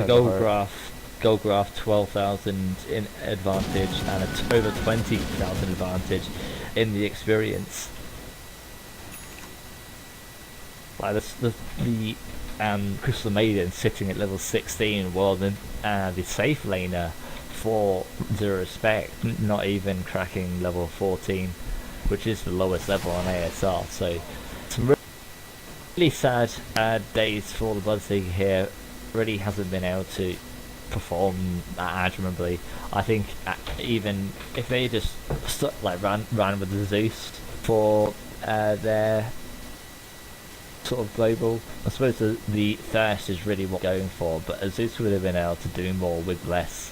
gold graph 12,000 in advantage and over 20,000 advantage in the experience. Like the Crystal Maiden sitting at level 16, while the safe laner for 0RESPECT not even cracking level 14, which is the lowest level on ASR. So some really sad days for the Bloodseeker here. Really hasn't been able to perform admirably. I think even if they just ran with the Zeus for their sort of global, I suppose the thirst is really what going for, but Zeus would have been able to do more with less.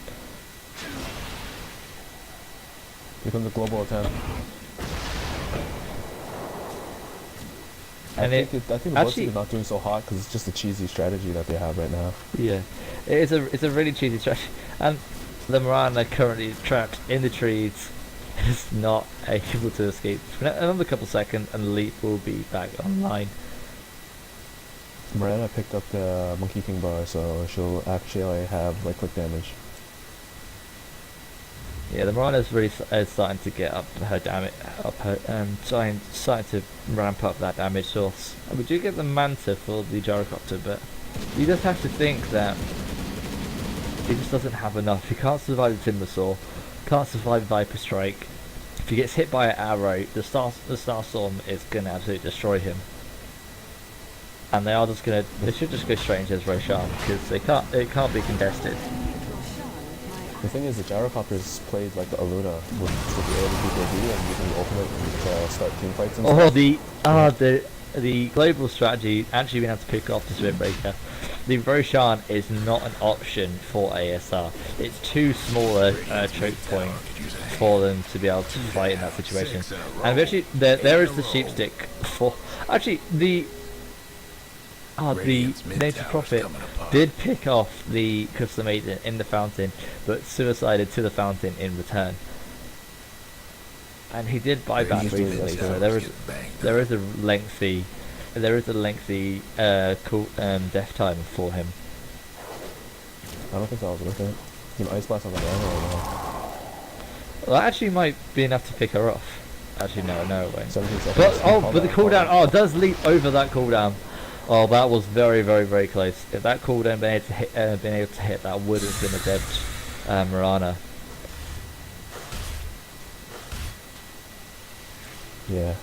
Here comes the global attempt. And I think the actually- Bloodseeker not doing so hot because it's just a cheesy strategy that they have right now. Yeah, it's a really cheesy strategy, and the Mirana currently trapped in the trees is not able to escape. For another couple seconds, and Leap will be back online. Mirana picked up the Monkey King bar, so she'll actually have like quick damage. Yeah, the Mirana's really starting to get up her damage, starting to ramp up that damage source. And we do get the Manta for the gyrocopter, but you just have to think that he just doesn't have enough. He can't survive the Timbersaw, can't survive Viper Strike. If he gets hit by an arrow, the Star Storm is gonna absolutely destroy him. And they should just go straight into his Roshan because it can't be contested. The thing is, the gyrocopters played like the Aluna with the early BKB and using the ultimate to start team fights and stuff. The global strategy actually being able to pick off the Spirit Breaker. The Roshan is not an option for ASR. It's too small a choke point for them to be able to fight in that situation. And actually, there is the Sheepstick for actually the Native Prophet did pick off the Crystal Maiden in the fountain, but suicided to the fountain in return. And he did buy back recently, so there is a lengthy death time for him. I don't think that was worth it. You can ice blast on the Mirana right now. Well, that actually might be enough to pick her off. Actually, no way. 17 seconds. But the cooldown, it does leap over that cooldown. Oh, that was very, very, very close. If that cooldown been able to hit, that would have been a dead Mirana. Yeah.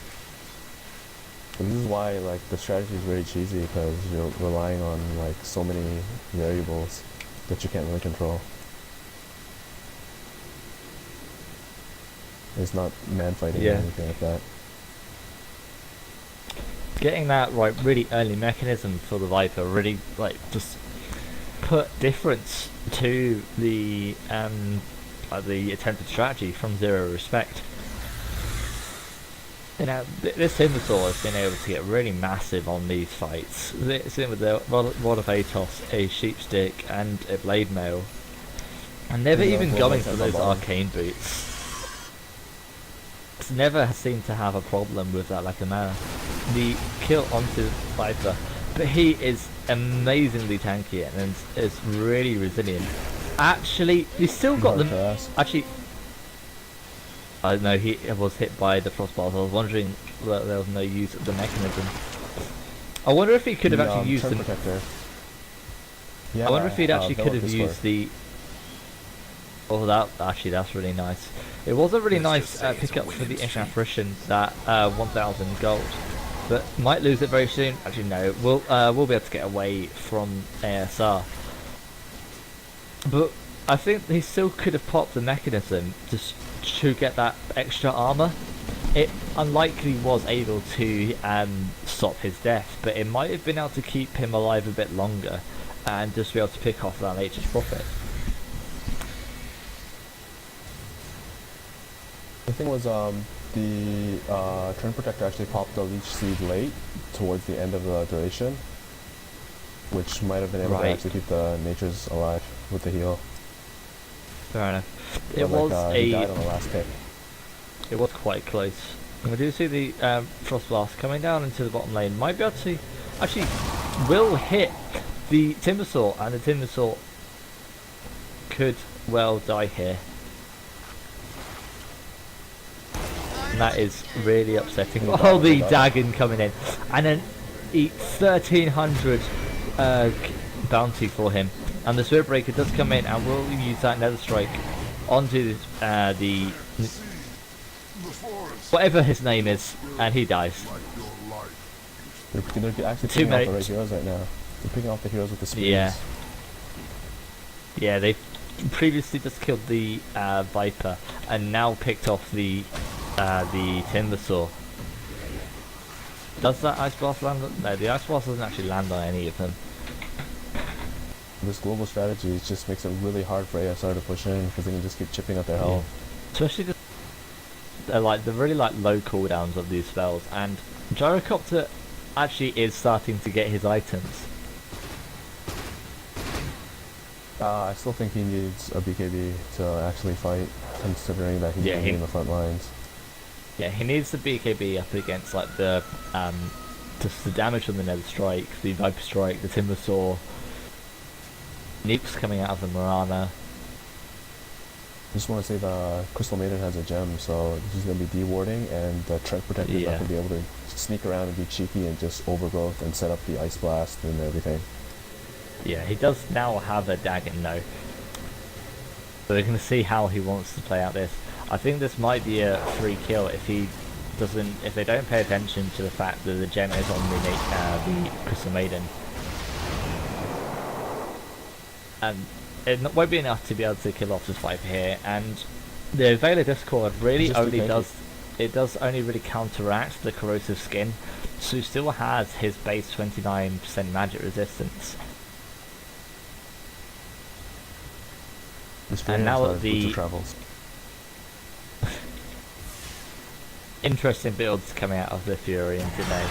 But this is why like the strategy is very cheesy, because you're relying on like so many variables that you can't really control. It's not man fighting or anything like that. Getting that right really early mechanism for the Viper really just put difference to the attempted strategy from 0RESPECT. You know, this Timbersaw has been able to get really massive on these fights. Same with the Rod of Atos, a Sheepstick, and a Blade Mail, and never even going for those arcane boots. It's never seemed to have a problem with that like a mana. The kill onto Viper, but he is amazingly tanky and is really resilient. Actually, he's still got them. Actually, I know he was hit by the frostball. I was wondering that there was no use of the mechanism. I wonder if he could have actually used turn the protector. Yeah, I wonder if he'd actually could have this used for. the. Oh, that's really nice. It was a really Let's just nice say it's a pickup for winning the Ancient streak. Apparition, that 1,000 gold. But might lose it very soon. Actually, no. We'll be able to get away from ASR. But I think he still could have popped the mechanism to get that extra armor. It unlikely was able to stop his death, but it might have been able to keep him alive a bit longer and just be able to pick off that HH profit. The thing was, the turn protector actually popped the leech seed late, towards the end of the duration, which might have been able to actually keep the natures alive with the heal. Fair enough. But It was he died on the last pick. It was quite close. And we do see the Frost Blast coming down into the bottom lane. Might be able to actually will hit the Timbersaw, and the Timbersaw could well die here. And that is really upsetting. Oh, the Dagon coming in, and then 1,300 bounty for him. And the Spirit Breaker does come in and will use that Nether Strike onto the whatever his name is, and he dies. They're actually picking off the right heroes right now. They're picking off the heroes with the spears. Yeah. Yeah, they previously just killed the Viper and now picked off the Timbersaw. Does that Ice Blast land? No, the Ice Blast doesn't actually land on any of them. This global strategy just makes it really hard for ASR to push in, because they can just keep chipping at their health. Especially because they're really low cooldowns of these spells, and Gyrocopter actually is starting to get his items. I still think he needs a BKB to actually fight, considering that he's in the front lines. Yeah, he needs the BKB up against just the damage from the Nether Strike, the Viper Strike, the Timbersaw, nukes coming out of the Mirana. I just want to say the Crystal Maiden has a gem, so he's going to be dewarding, and the Tread Protector is not going to be able to sneak around and be cheeky and just overgrowth and set up the Ice Blast and everything. Yeah, he does now have a Dagon though. So we're going to see how he wants to play out this. I think this might be a free kill if they don't pay attention to the fact that the gem is on the Crystal Maiden. And it won't be enough to be able to kill off this Viper here, and the Veil of Discord really does only really counteract the corrosive skin, so he still has his base 29% magic resistance. And now that the travels. interesting builds coming out of the Furion today,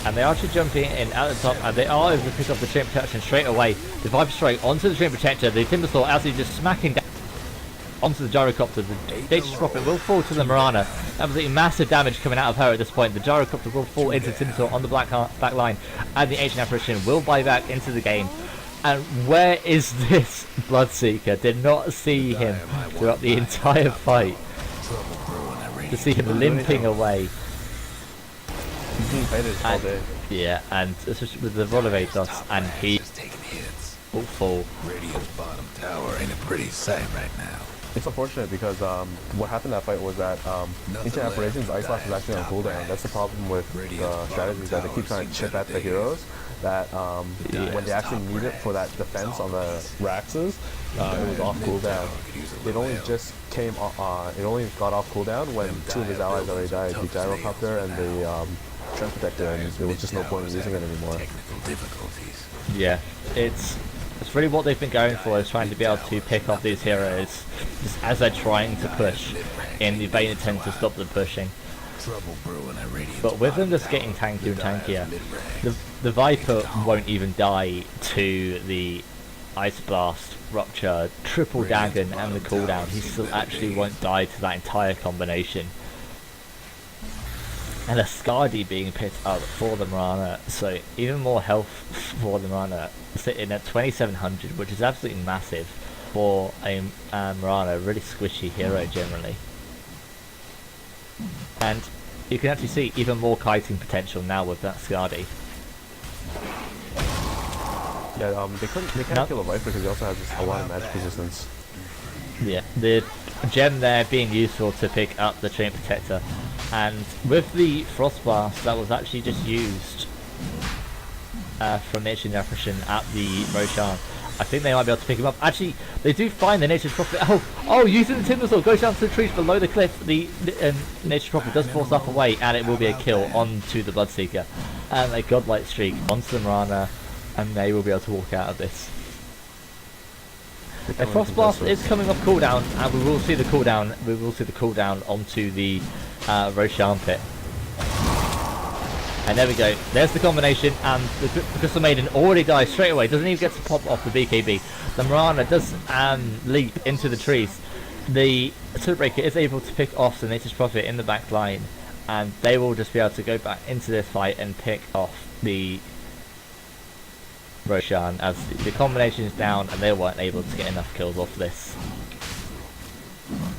and they are actually jumping in at the top, and they are able to pick up the Chain Protection straight away. The Viper Strike onto the Chain Protector, the Timbersaw absolutely just smacking down onto the Gyrocopter. The Data Profit will fall to the Mirana. Absolutely massive damage coming out of her at this point. The Gyrocopter will fall into Timbersaw on the black line, and the Ancient Apparition will buy back into the game. And where is this Bloodseeker? Did not see him throughout the entire fight. To see him limping away. He's being faded all day. Yeah, and especially with the Rolovatos, and he will fall. Radio's bottom tower ain't a pretty sight right now. It's unfortunate because what happened in that fight was that Ancient Apparition's Ice Blast is actually on cooldown. That's the problem with the strategies, that they keep trying to chip at the heroes. That when they actually need it for that defense on the Raxes, it was off cooldown. It only just came it only got off cooldown when two of his allies already died, the Gyrocopter and the Tread Protector, and there was just no point in using it anymore. Yeah, it's really what they've been going for, is trying to be able to pick off these heroes just as they're trying to push, in the vain attempt to stop them pushing. But with them just getting tankier and tankier, the Viper won't even die to the Ice Blast, Rupture, Triple Dagon and the cooldown. He still actually won't die to that entire combination. And a Skadi being picked up for the Mirana, so even more health for the Mirana, sitting at 2700, which is absolutely massive for a Mirana, really squishy hero generally. And you can actually see even more kiting potential now with that Skadi. Yeah, they can't kill a Viper because he also has a lot of magic resistance. Yeah, the gem there being useful to pick up the Treant Protector, and with the Frost Blast that was actually just used from Nature Apparition at the Roshan, I think they might be able to pick him up. Actually, they do find the Nature's Prophet. Oh, using the Timber Sword, goes down to the trees below the cliff. The Nature's Prophet does force up away, and it will be a kill onto the Bloodseeker. And a godlike streak onto the Mirana, and they will be able to walk out of this. A Frost Blast is coming off cooldown, and we will see the cooldown. We will see the cooldown onto the Roshan pit. And there we go. There's the combination, and the Crystal Maiden already dies straight away. Doesn't even get to pop off the BKB. The Mirana does leap into the trees. The Breaker is able to pick off the Nature's Prophet in the back line, and they will just be able to go back into this fight and pick off the Roshan as the combination is down, and they weren't able to get enough kills off this.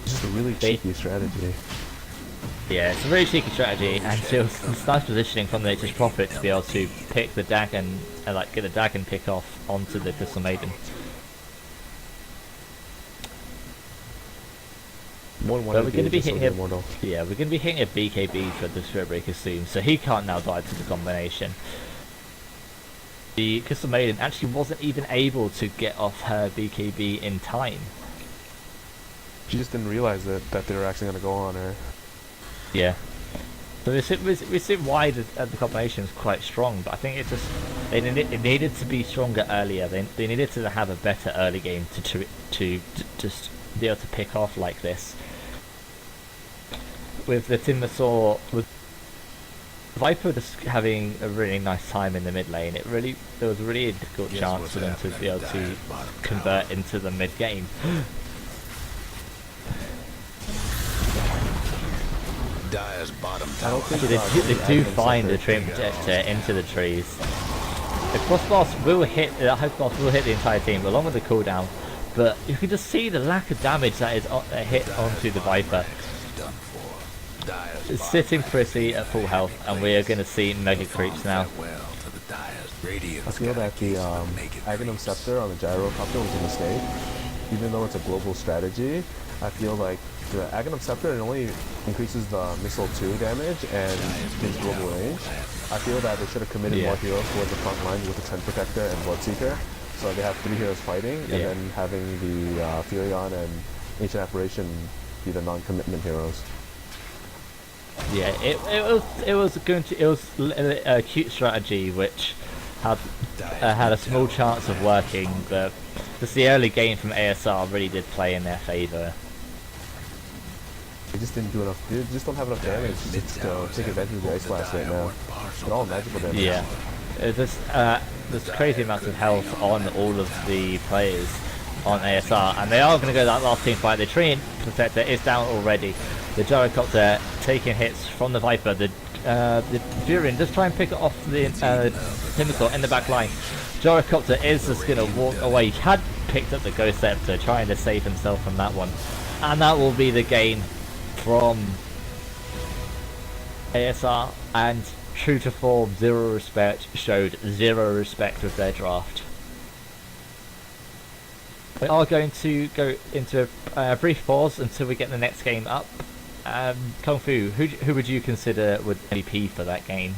It's just a really cheeky strategy. Yeah, it's a very cheeky strategy, and it's nice positioning from the Nature's Prophet to be able to pick the Dagon and like get the Dagon pick off onto the Crystal Maiden. But we're going to be hitting a we're going to be hitting a BKB for the Spirit Breaker soon, so he can't now die to the combination. The Crystal Maiden actually wasn't even able to get off her BKB in time. She just didn't realize that they were actually going to go on her. Yeah. So we see why the combination is quite strong, but I think it needed to be stronger earlier. They needed to have a better early game to just be able to pick off like this. With the Timbersaw, with Viper just having a really nice time in the mid lane, there was really a difficult chance for them to be able to convert into the mid game. Dire's bottom I don't think they do find the Treant Protector into the trees. The Crossblast will hit, the Crossblast will hit the entire team along with the cooldown, but you can just see the lack of damage that is hit onto the Viper. It's sitting pretty at full health, and we are going to see mega creeps now. I feel that the Aghanim Scepter on the Gyrocopter was a mistake. Even though it's a global strategy, I feel like the Aghanim Scepter, it only increases the Missile 2 damage and gives global range. I feel that they should have committed more heroes towards the front line with the Treant Protector and Bloodseeker. So they have 3 heroes fighting, and then having the Furion and Ancient Apparition be the non-commitment heroes. Yeah, it was a cute strategy which had a small chance of working, but just the early game from ASR really did play in their favour. They just didn't do enough. They just don't have enough damage to take advantage of the Ice Blast right now. They're all magical damage. Yeah, there's crazy amounts of health on all of the players on ASR, and they are going to go that last team fight. The Treant Protector is down already. The Gyrocopter taking hits from the Viper. The Furion does try and pick off the Timbersaw in the back line. Gyrocopter is just going to walk away. He had picked up the Ghost Scepter, trying to save himself from that one. And that will be the game from ASR, and true to form, 0RESPECT showed 0 respect with their draft. We are going to go into a brief pause until we get the next game up. Kung Fu, who would you consider would MVP for that game?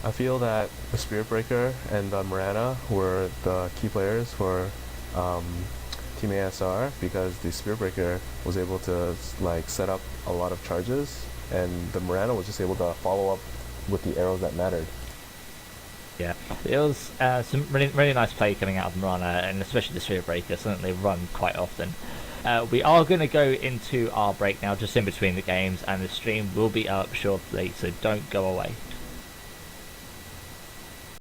I feel that the Spirit Breaker and Mirana were the key players for Team ASR, because the Spirit Breaker was able to like set up a lot of charges, and the Mirana was just able to follow up with the arrows that mattered. Yeah, it was some really nice play coming out of Mirana, and especially the Spirit Breaker, something they run quite often. We are going to go into our break now, just in between the games, and the stream will be up shortly, so don't go away.